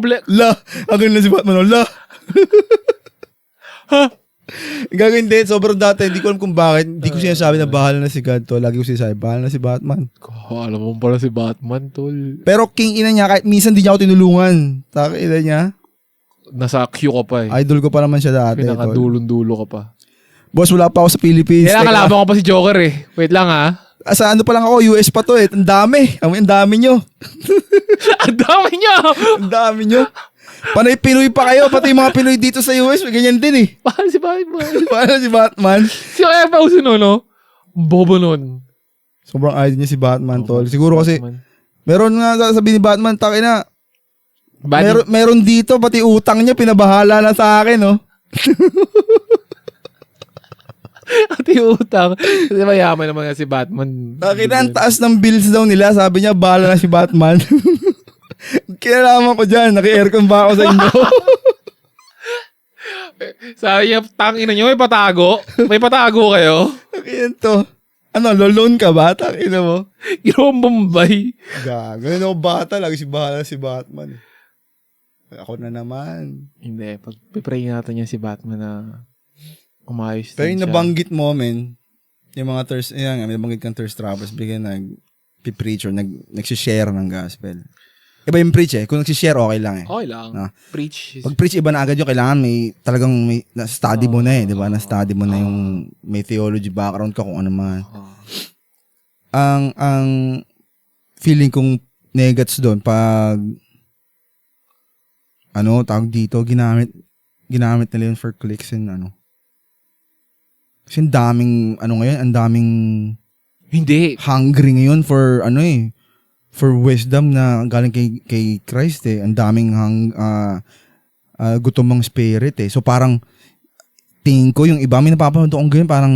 na si Batman, la. Ha? Gagawin din, sobrang dati, hindi ko alam kung bakit. Hindi ko sinasabi na bahala na si God to. Lagi ko sinasabi, bahala na si Batman. Alam mo pala si Batman, tol. Pero king ina niya, kahit minsan di niya ako tinulungan. Ina niya. Nasa queue ka pa Idol ko pa naman siya dati. Pinakadulon-dulo ka pa. Boss, wala pa ako sa Philippines. Kaya kalaban ko pa si Joker Wait lang Sa ano pa lang ako, US pa to Ang dami. Ang dami nyo. Ang dami nyo. Ang dami nyo. Panay Pinoy pa kayo, pati yung mga Pinoy dito sa US, ganyan din Paano si Batman? Paano si Batman? Si Kaya Pauso no? Bobo nun. Sobrang idol niya si Batman, tol. Siguro kasi, meron nga sabi ni Batman, takina, meron dito, pati utang niya, pinabahala na sa akin, no? At yung utang. Kasi mayaman naman nga si Batman. Nakita ang taas ng bills daw nila. Sabi niya, bahala na si Batman. Kinalaman ko dyan. Naki-aircon ba ako sa inyo? Sabi niya, tangina nyo, may patago. May patago kayo. Nakita to. Ano, lolon ka ba? Tangina mo. Ginawang Bombay. Gago. Ganun ako bata. Lagi si bahala si Batman. Ako na naman. Hindi. Pag-pray natin yan si Batman na umayos Pero din yung siya. nabanggit mo, men, yung mga thirst, yan, may nabanggit kang thirst trappers, bigyan nag-preach or nagsishare ng gospel. Iba yung preach eh. Kung nagsishare, okay lang eh. Okay lang. Na. Preach. Pag preach, iba na agad yung kailangan talagang may na-study mo na eh, di ba? Na-study mo na yung may theology background ka kung ano man. Ang feeling kong negats doon pag tawag dito, ginamit nila yun for clicks and kasi ang daming, ngayon, ang daming Hindi. hungry ngayon for, for wisdom na galing kay Christ eh. Ang daming gutomang spirit eh. So parang, tingin ko, yung iba, may napapanood akong ganyan, parang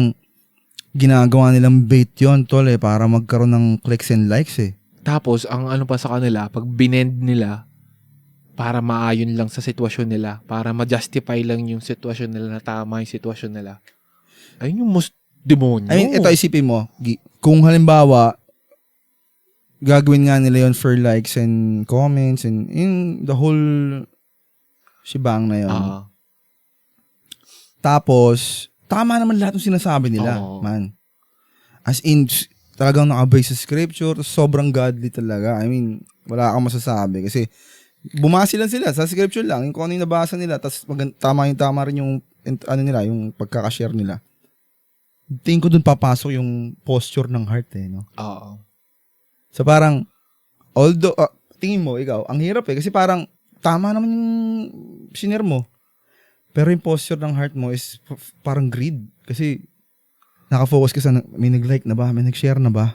ginagawa nilang bait yun, tol eh, para magkaroon ng clicks and likes eh. Tapos, ang ano pa sa kanila, pag binend nila, para maayon lang sa sitwasyon nila, para ma-justify lang yung sitwasyon nila na tama yung sitwasyon nila. Ayun yung most demonyo. I mean, ito isipin mo, kung halimbawa, gagawin nga nila yon for likes and comments and in the whole shebang na yun. Tapos, tama naman lahat ng sinasabi nila, man. As in, talagang nakabase sa scripture, sobrang godly talaga. I mean, wala kang masasabi kasi bumasi lang sila sa scripture lang, yung kung ano yung nabasa nila, tapos tama rin yung yung pagkakashare nila. Tingin ko dun papasok yung posture ng heart eh, no? Oo. So parang, although, tingin mo, ikaw, ang hirap eh, kasi parang, tama naman yung sinare mo. Pero yung posture ng heart mo is parang greed. Kasi, nakafocus ka sa, may nag-like na ba? May nag-share na ba?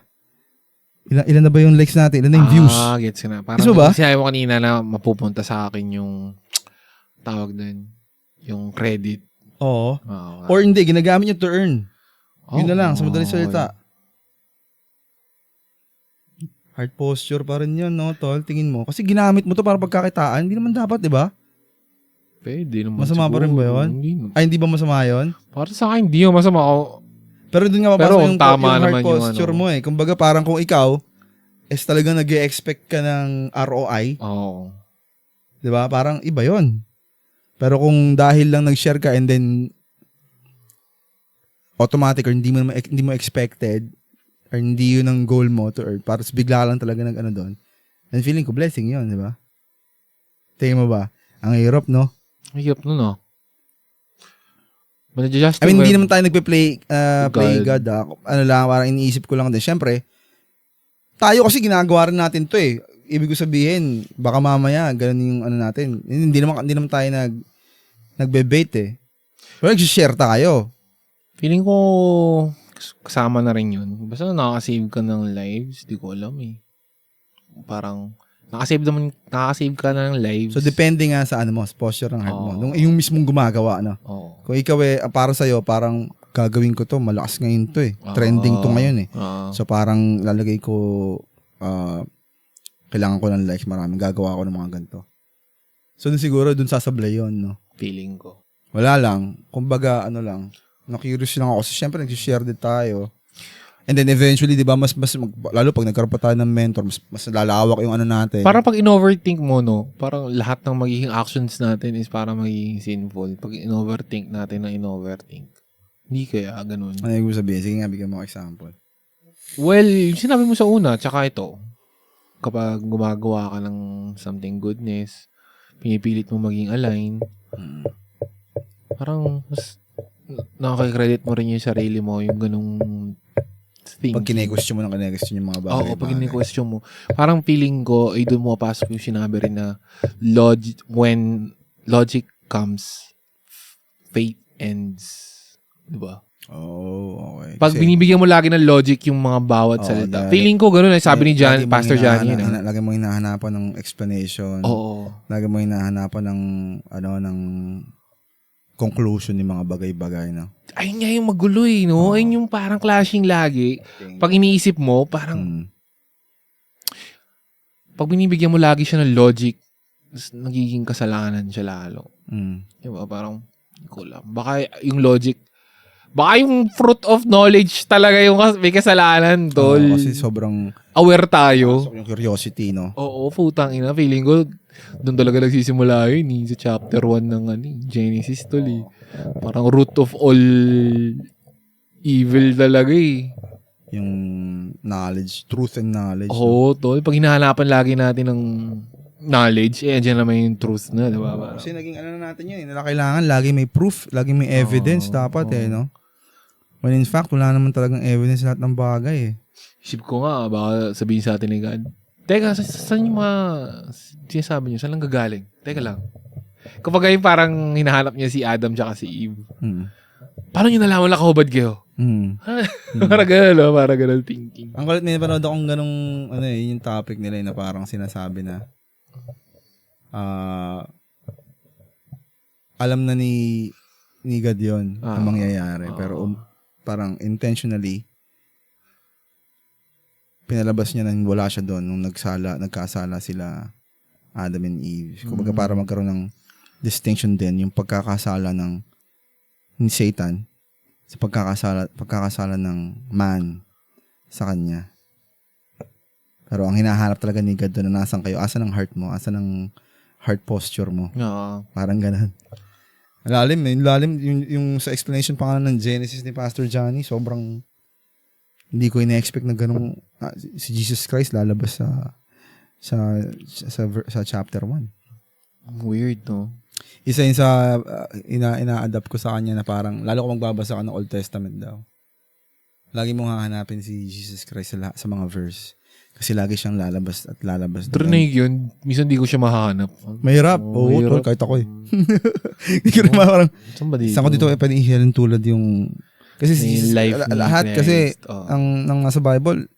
Ilan na ba yung likes natin? Ilan na yung views? Gets na. Parang Gusto ba? sinabi mo kanina na mapupunta sa akin yung tawag din, yung credit. Oo. Or hindi, ginagamit nyo to earn. Yun na lang, sa madaling salita. Heart posture pa rin yun, no, tol? Tingin mo. Kasi ginamit mo to para pagkakitaan. Hindi naman dapat, di ba? Pwede naman. Masama pa rin ba yun? Hindi ba masama yun? Para sa akin, hindi yung masama. Pero dun nga mapasok yung heart naman posture mo eh. Kumbaga parang kung ikaw is talagang nag-e-expect ka ng ROI. Oo. Di ba? Parang iba yun. Pero kung dahil lang nag-share ka and then automatic or hindi mo expected or hindi yun ang goal mo to earn, para bigla lang talaga doon. And feeling ko blessing yun, di ba? Tingin mo ba? Ang hirap, no? Ang hirap nun, no? I mean, hindi naman tayo nagpe-play play God. Parang iniisip ko lang din. Siyempre, tayo kasi ginagawa rin natin to eh. Ibig ko sabihin, baka mamaya, ganun yung natin. Hindi naman tayo nagbe-bait eh. Pero nag-share tayo. Feeling ko kasama na rin yun. Basta nakaka-save ka ng lives, di ko alam eh. Parang, nakaka-save ka ng lives. So, depende nga sa sa posture ng heart mo. Nung yung mismong gumagawa, no? Kung ikaw para sa'yo, parang gagawin ko to, malakas ngayon to eh. Trending to ngayon eh. So, parang lalagay ko, kailangan ko ng likes, maraming gagawa ko ng mga ganito. So, siguro, dun sasablay yun, no? Feeling ko. Wala lang. Kumbaga, lang. Na-curious lang ako. So, syempre, nag-share din tayo. And then, eventually, di ba, lalo pag nagkaroon pa tayo ng mentor, mas lalawak yung natin. Parang pag in-overthink mo, no? Parang lahat ng magiging actions natin is parang magiging sinful. Pag in-overthink natin na in-overthink. Hindi kaya, ganun. Ano yung sabihin? Sige nga, bigyan mo example. Well, yung sinabi mo sa una, tsaka ito, kapag gumagawa ka ng something goodness, pinipilit mo maging align, parang mas nakaka-credit mo rin yung sarili mo, yung ganung thinking. Pag kine-question mo yung mga bagay. Oo, pag kine-question mo. Parang feeling ko, ay doon mo pasok yung sinabi rin na when logic comes, faith ends. Diba? Oh, okay. Pag binibigyan mo lagi ng logic yung mga bawat salita. Feeling ko gano'n, sabi ni Pastor Johnny. Lagi mo hinahanapan ng explanation. Oo. Lagi mo hinahanapan ng conclusion ng mga bagay-bagay, no? Ayun nga yung magulo eh, no? Ayun yung parang clashing lagi. Pag iniisip mo, parang pag binibigyan mo lagi siya ng logic, nagiging kasalanan siya lalo. Diba? Parang, kulang. Baka yung logic, baka yung fruit of knowledge talaga yung may kasalanan, tol. Kasi sobrang aware tayo. yung curiosity, no? Oo, putang ina. Feeling ko, doon talaga nagsisimula yun sa chapter 1 ng Genesis, tol. Parang root of all evil talaga eh. Yung knowledge, truth and knowledge. Oo, tol. Pag hinahanapan lagi natin ng knowledge, dyan naman yung truth na, diba? Kasi naging natin yun, na kailangan lagi may proof, lagi may evidence dapat no? When in fact, wala naman talagang evidence lahat ng bagay eh. Isip ko nga, baka sabihin sa atin ni God, teka, saan yung mga sinasabi niyo? Saan lang gagaling? Teka lang. Kapag yung parang hinahanap niya si Adam tsaka si Eve, paano niyo nalaman na kahubad kayo? Parang gano'n, no? Parang gano'n thinking. Ang kulit, may napanood akong ganong, yung topic nila na parang sinasabi na, alam na ni God yun ang mangyayari. Pero parang intentionally, pinalabas niya na wala siya doon nung nagkasala sila Adam and Eve. Kumbaga para magkaroon ng distinction din yung pagkakasala ni Satan sa pagkakasala ng man sa kanya. Pero ang hinahanap talaga ni God doon na nasan kayo, asan ang heart mo, asan ang heart posture mo. Parang ganun. Lalim yung sa explanation pa nga ng Genesis ni Pastor Johnny, sobrang hindi ko ina-expect na ganung si Jesus Christ lalabas sa chapter 1. Weird, no? Isa yun sa ina-adapt ko sa kanya na parang lalo ko magbabasa ka ng Old Testament daw. Lagi mong hahanapin si Jesus Christ sa mga verse. Kasi lagi siyang lalabas. Trinig yun. Minsan di ko siya mahanap. Mahirap. Oo, tol, kahit ako eh. Hindi ko rin parang saan ko dito pwede i-share tulad yung kasi lahat kasi ang nasa Bible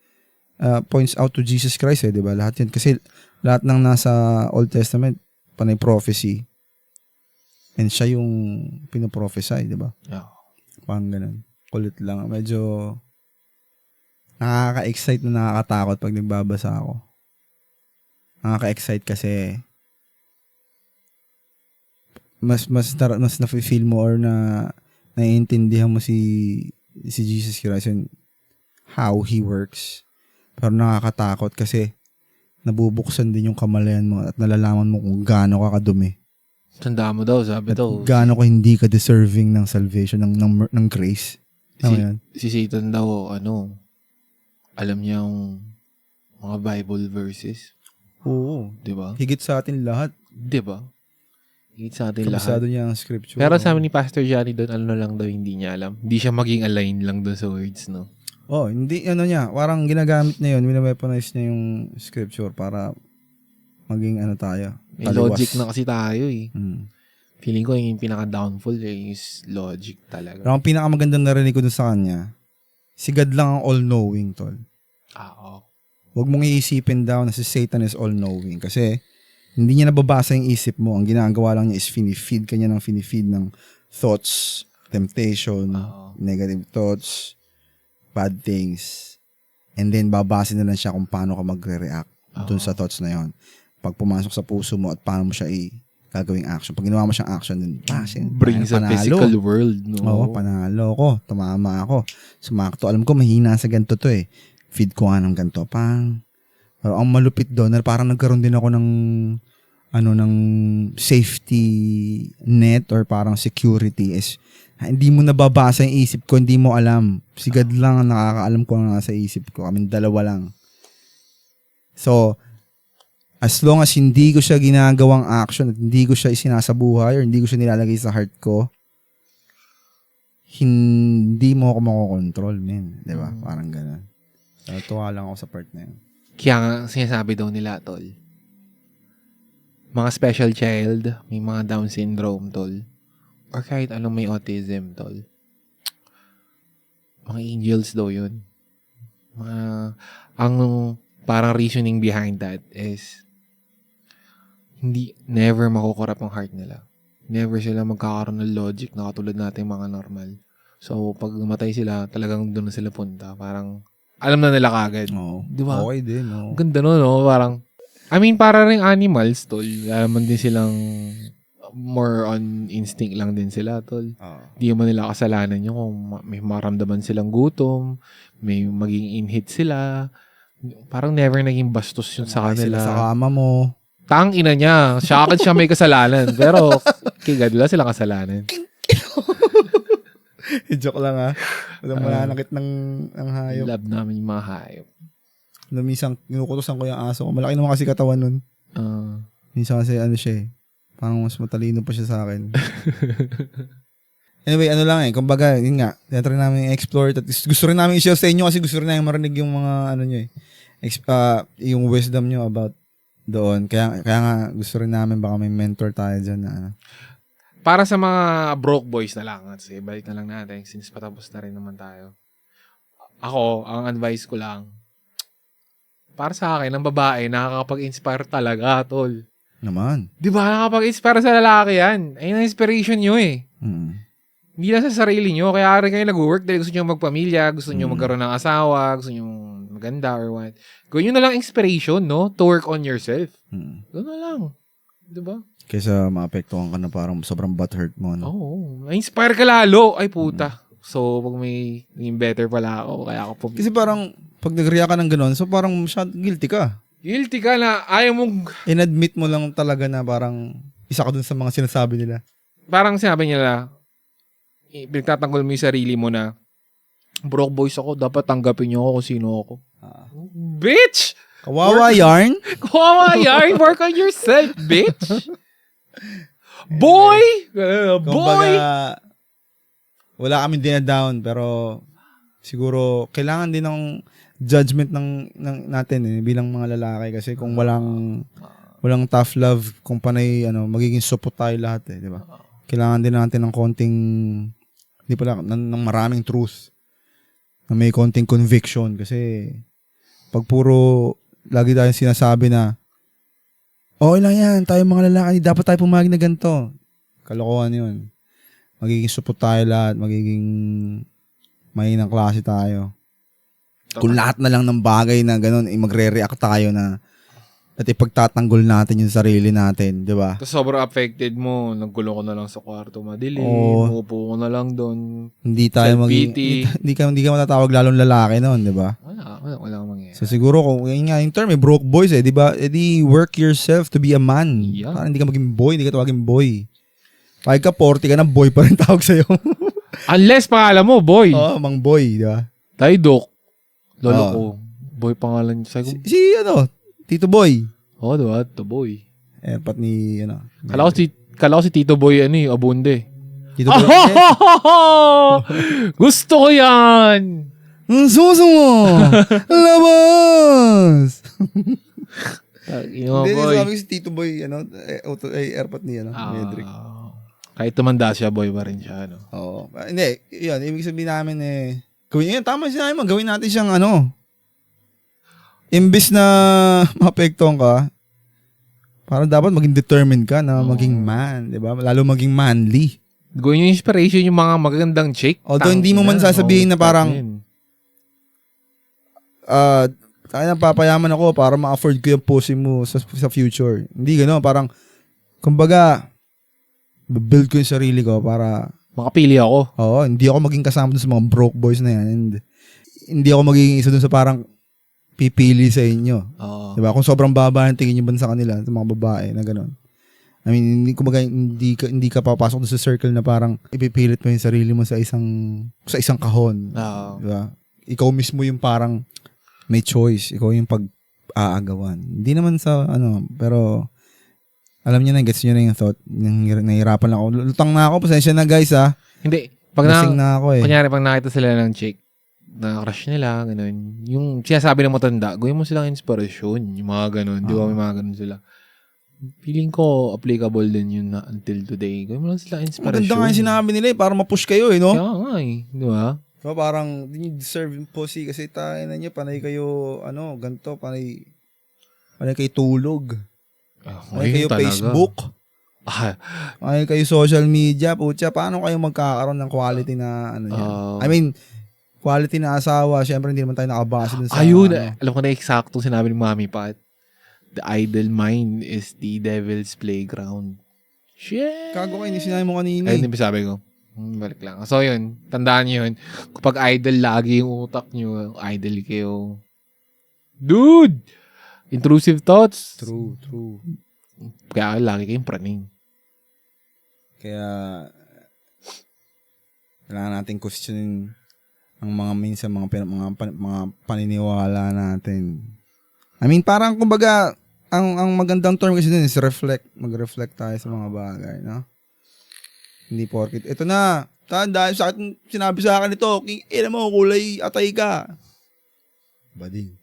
points out to Jesus Christ eh, 'di ba? Lahat 'yan kasi lahat ng nasa Old Testament panay prophecy. And siya yung pinoprophesy, 'di ba? Yeah. Parang ganun. Kulit lang. Medyo nakaka-excite na nakakatakot pag nagbabasa ako. Nakaka-excite kasi mas na-feel mo or na naiintindihan mo si Jesus Christ and how He works. Pero nakakatakot kasi nabubuksan din yung kamalayan mo at nalalaman mo kung gaano ka kadumi. Tanda mo daw, sabi daw. Gaano ka hindi ka deserving ng salvation, ng grace. Si Satan daw, alam niya yung mga Bible verses. Oo. Diba? Higit sa atin lahat. Diba? Higit sa atin lahat. Kabisado niya ang scripture. Pero sabi ni Pastor Johnny doon, lang daw hindi niya alam. Hindi siya maging aligned lang doon sa words, no? Hindi, niya, parang ginagamit niya yun, wina-weaponize niya yung scripture para maging tayo. May logic na kasi tayo eh. Feeling ko yung pinaka-downfall is logic talaga. Pero ang pinakamagandang narinig ko dun sa kanya, si God lang ang all-knowing, tol. Huwag mong iisipin daw na si Satan is all-knowing kasi hindi niya nababasa yung isip mo. Ang ginagawa lang niya is finifeed ka niya ng thoughts, temptation, negative thoughts, bad things. And then, babase na lang siya kung paano ka magre-react dun sa thoughts na yon. Pag pumasok sa puso mo at paano mo siya gagawing action. Pag ginawa mo siyang action, then bring sa physical world, no? Oo, panalo ko. Tumama ako. Sumakto. Alam ko, mahina sa ganito to eh. Feed ko nga ng ganito. Pero ang malupit doon, parang nagkaroon din ako ng ng safety net or parang security is hindi mo nababasa yung isip ko, hindi mo alam. Si God lang ang nakakaalam ko ang nasa isip ko. Kaming dalawa lang. So, as long as hindi ko siya ginagawang action at hindi ko siya isinasabuhay or hindi ko siya nilalagay sa heart ko, hindi mo ako makokontrol, men. Diba? Parang gano'n. So, tuwa lang ako sa part na yun. Kaya nga, sinasabi daw nila, tol. Mga special child, may mga Down syndrome, tol. Or kahit anong may autism, tol. Mga angels daw yun. Ang parang reasoning behind that is never makukurap ang heart nila. Never sila magkakaroon ng logic na katulad natin mga normal. So, pag namatay sila, talagang doon na sila punta. Parang, alam na nila kagad. Oo. Di ba? Okay din, no? Ang ganda nun, no? Parang, para ring animals, tol. Alaman din silang more on instinct lang din sila, tol. Di naman nila kasalanan yun kung may maramdaman silang gutom, may maging in-hit sila. Parang never naging bastos yun sa kanila. Sila sa kama mo. Tang ina niya. Siya agad siya may kasalanan. Pero, kay God, wala silang kasalanan. Joke lang ha. Walang mananakit ng hayop. Love namin yung mga hayop. Minsan, kinukutosan ko yung aso ko. Malaki naman kasi katawan nun. Minsan kasi siya eh. Parang mas matalino pa siya sa akin. Anyway, kumbaga, yun nga, tinatry namin i-explore. At gusto rin namin i-share sa inyo kasi gusto rin namin marinig yung mga, nyo eh, yung wisdom nyo about doon. Kaya nga, gusto rin namin baka may mentor tayo dyan na Para sa mga broke boys na lang, kasi balik na lang natin since patapos na rin naman tayo. Ako, ang advice ko lang, para sa akin, ang babae, nakakapag-inspire talaga, tol. Naman. Di ba? Nakakapag-inspire sa lalaki yan. Ayun ang inspiration nyo eh. Hindi lang sa sarili nyo. Kaya rin kayo nag-work dahil gusto nyo magpamilya, gusto nyo magkaroon ng asawa, gusto nyo maganda or what. Gawin nyo na lang inspiration, no? To work on yourself. Gawin na lang. Di ba? Kaysa maapektuhan ka na parang sobrang butthurt mo, no? Oo. Na-inspire ka lalo. Ay, puta. So, pag may better pala ako, kaya ako Kasi parang, pag nag-react ka ng gano'n, so parang guilty ka. Guilty ka na ayaw mong... In-admit mo lang talaga na parang isa ka dun sa mga sinasabi nila. Parang sinabi nila, pinagtatanggol mo yung sarili mo na, broke boys ako, dapat tanggapin nyo ako kung sino ako. Bitch! Kawawa yarn? Kawawa yarn! Work on yourself, bitch! Boy! Boy! Kumbaga, wala kami dinadown, pero siguro kailangan din ng judgment natin bilang mga lalaki kasi kung walang tough love, kung panay magiging supot tayo lahat di ba? Kailangan din natin ng konting ng maraming truth. Na may konting conviction kasi pag puro lagi tayong sinasabi na okay lang yan, tayo mga lalaki, dapat tayo pumayag na ganito. Kalokohan yun. Magiging supot tayo lahat, magiging mahinang klase tayo. Kung lahat na lang ng bagay na gano'n, magre-react tayo na at ipagtatanggol natin yung sarili natin, di ba? Tapos sobrang affected mo, naggulo ko na lang sa kwarto, madilim, uupo ko na lang doon. Hindi tayo hindi ka matatawag lalong lalaki noon, di ba? Wala mangyayari. So siguro kung yung term, broke boys di ba? Edi work yourself to be a man. Yeah. Parang hindi ka maging boy, hindi ka tawagin boy. Pag ka 40 ka na, boy pa rin tawag sa'yo. Unless pangalan mo, boy. Mang boy, di ba? Tayo, Dok. Lolo ko. Boy pangalan niya. Si Tito Boy. Diba? Tito Boy. Pat ni, Kala ko si Tito Boy, Abunde. Tito Boy. Gusto ko yan! Ang suso mo! Labas! Hindi, sabi ko si Tito Boy, airpot ni, Medrick. Kahit tumanda siya, boy pa rin siya, Oo. Hindi, yun, ibig sabihin namin gawin yun, tama sinabi mo, gawin natin siyang imbis na maapektuhan ka, parang dapat maging determined ka na maging man, di ba? Lalo maging manly. Gawin yung inspiration yung mga magagandang chick. Although hindi mo man sasabihin na parang tayo na papayaman ako para ma-afford ko yung pussy mo sa future. Hindi gano'n, parang kumbaga build ko yung sarili ko para makapili ako. Oo, hindi ako maging kasama dun sa mga broke boys na yan. And hindi ako magiging isa dun sa parang pipili sa inyo. Diba? Kung sobrang baba ang tingin nyo ba sa kanila, sa mga babae na gano'n. I mean, hindi ka papasok dun sa circle na parang ipipilit mo yung sarili mo sa isang kahon. Diba? Ikaw mismo yung parang may choice. Ikaw yung pag-aagawan. Hindi naman sa pero alam niyo na, gets niyo na yung thought. Nahihirapan lang ako. Lutang na ako. Pasensya na guys Hindi. Lasing na ako Kunyari, pag nakita sila ng chick, na crush nila, gano'n. Yung sinasabi ng matanda, gawin mo silang inspirasyon. Yung mga gano'n. Di ba may mga gano'n sila? Feeling ko, applicable din yun na until today. Gawin mo lang silang inspirasyon. Maganda nga yung sinabi nila para ma-push kayo no? Kaya nga Di ba? So, parang, hindi nyo deserve yung pussy kasi tayo na nyo, panay kayo, ganito, panay kayo tulog. Panay kayo talaga. Facebook. Ay, kayo social media, putya, paano kayo magkakaroon ng quality na ano yan? I mean, quality na asawa, syempre hindi naman tayo nakabase dun sa... Ayun, alam ko na eksaktong sinabi ni Mami Pat. The idle mind is the devil's playground. Shit! Kago kayo, hindi sinabi mo kanina. Ayun yung sabi ko. Balik lang. So yun, tandaan nyo yun. Kapag idle lagi yung utak nyo, idle kayo. Dude! Intrusive thoughts. True. Kaya lagi kayong praning. Kaya, kailangan natin questionin ang mga minsan mga paniniwala natin. I mean, parang kumbaga, ang magandang term kasi dun is reflect. Mag-reflect tayo sa mga bagay, no? Hindi porkit. Ito na, dahil sa akin, sinabi sa akin ito, ina mo, kulay, atay ka. Bading.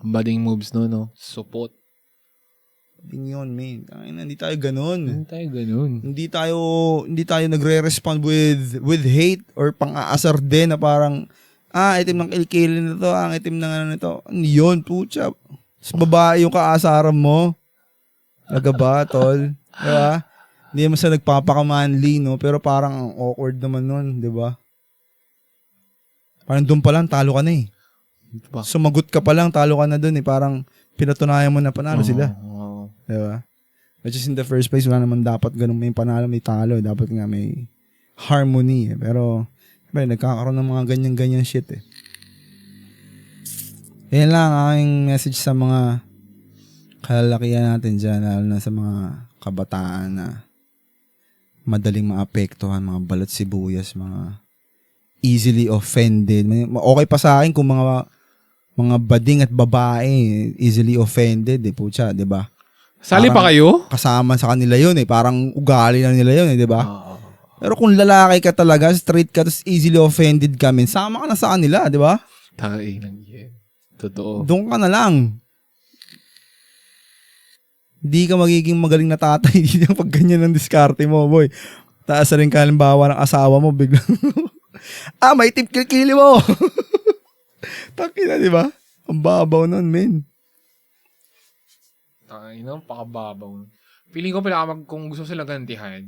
Ang bading moves no? Support. Bading yun, man. Hindi tayo ganun. Hindi tayo nagre-respond with hate or pang-aasar din na parang, itim ng kilikili na to, ang itim ng ano nito. Ano yun, putya. Sa babae yung kaasaran mo. Laga ba, tol? Diba? Hindi naman sa nagpapakamanly, no? Pero parang awkward naman nun, di ba? Parang doon pa lang, talo ka na eh. Sumagot ka pa lang, talo ka na doon eh. Parang pinatunayan mo na panalo sila. Di ba? Which is in the first place, wala naman dapat ganun may panalo, may talo. Dapat nga may harmony eh. Pero, nagkakaroon ng mga ganyan-ganyan shit eh. Yan lang ang aking message sa mga kalalakihan natin dyan, lalo na sa mga kabataan na madaling maapektuhan, mga balat sibuyas, mga easily offended. Okay pa sa akin kung mga bading at babae easily offended, putya, 'di ba? Sali pa kayo? Kasama sa kanila 'yun eh, parang ugali na nila 'yun, 'di ba? Pero kung lalaki ka talaga, straight ka, tapos easily offended ka, sama ka na sa kanila, 'di ba? Tayo lang 'yan. Totoo. Doon ka na lang. Hindi ka magiging magaling na tatay dito pag ganyan ang diskarte mo, boy. Taas rin ka halimbawa ng asawa mo, biglang, may tip kilikili mo. Taki na, di ba? Ang babaw nun, men. Taki na, pakababaw. Feeling ko kung gusto silang gantihan,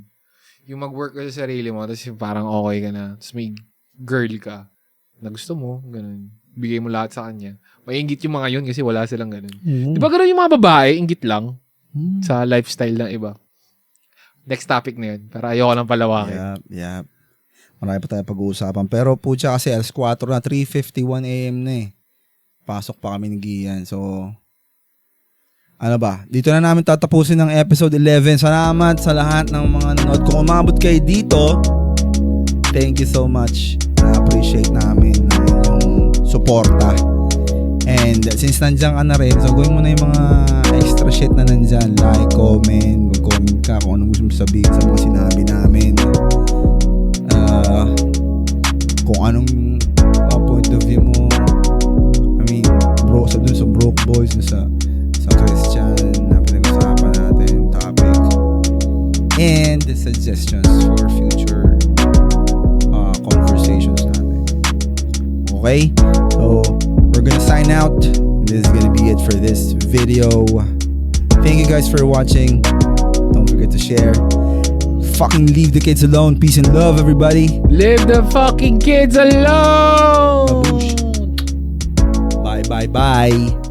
yung mag-work ka sa sarili mo, tapos parang okay ka na, tapos may girl ka, na gusto mo, ganun. Bigay mo lahat sa kanya. Maingit yung mga yun kasi wala silang ganun. Di ba ganun yung mga babae, ingit lang? Sa lifestyle ng iba. Next topic na yun. Pero ayoko nang palawakin. Yep. Marami pa tayo pag-uusapan. Pero putya kasi alas 4 na, 3:51 AM na eh. Pasok pa kami ni Gian. So, ano ba? Dito na namin tatapusin ng episode 11. Salamat sa lahat ng mga nanood. Kung umabot kayo dito, thank you so much. Na-appreciate namin yung suporta. And since nandiyan ka na rin, so gawin mo na yung mga extra shit na nandyan. Like, comment, mag-comment ka kung anong gusto mo sabihin sa mga sinabi namin. Kung anong point of view mo. I mean, dun sa broke boys, sa Christian na pinag-usapan natin topic. And suggestions for future conversations natin. Okay? So, we're gonna sign out. This is gonna be it for this video. Thank you guys for watching. Don't forget to share. Fucking leave the kids alone. Peace and love, everybody. Leave the fucking kids alone. Bye.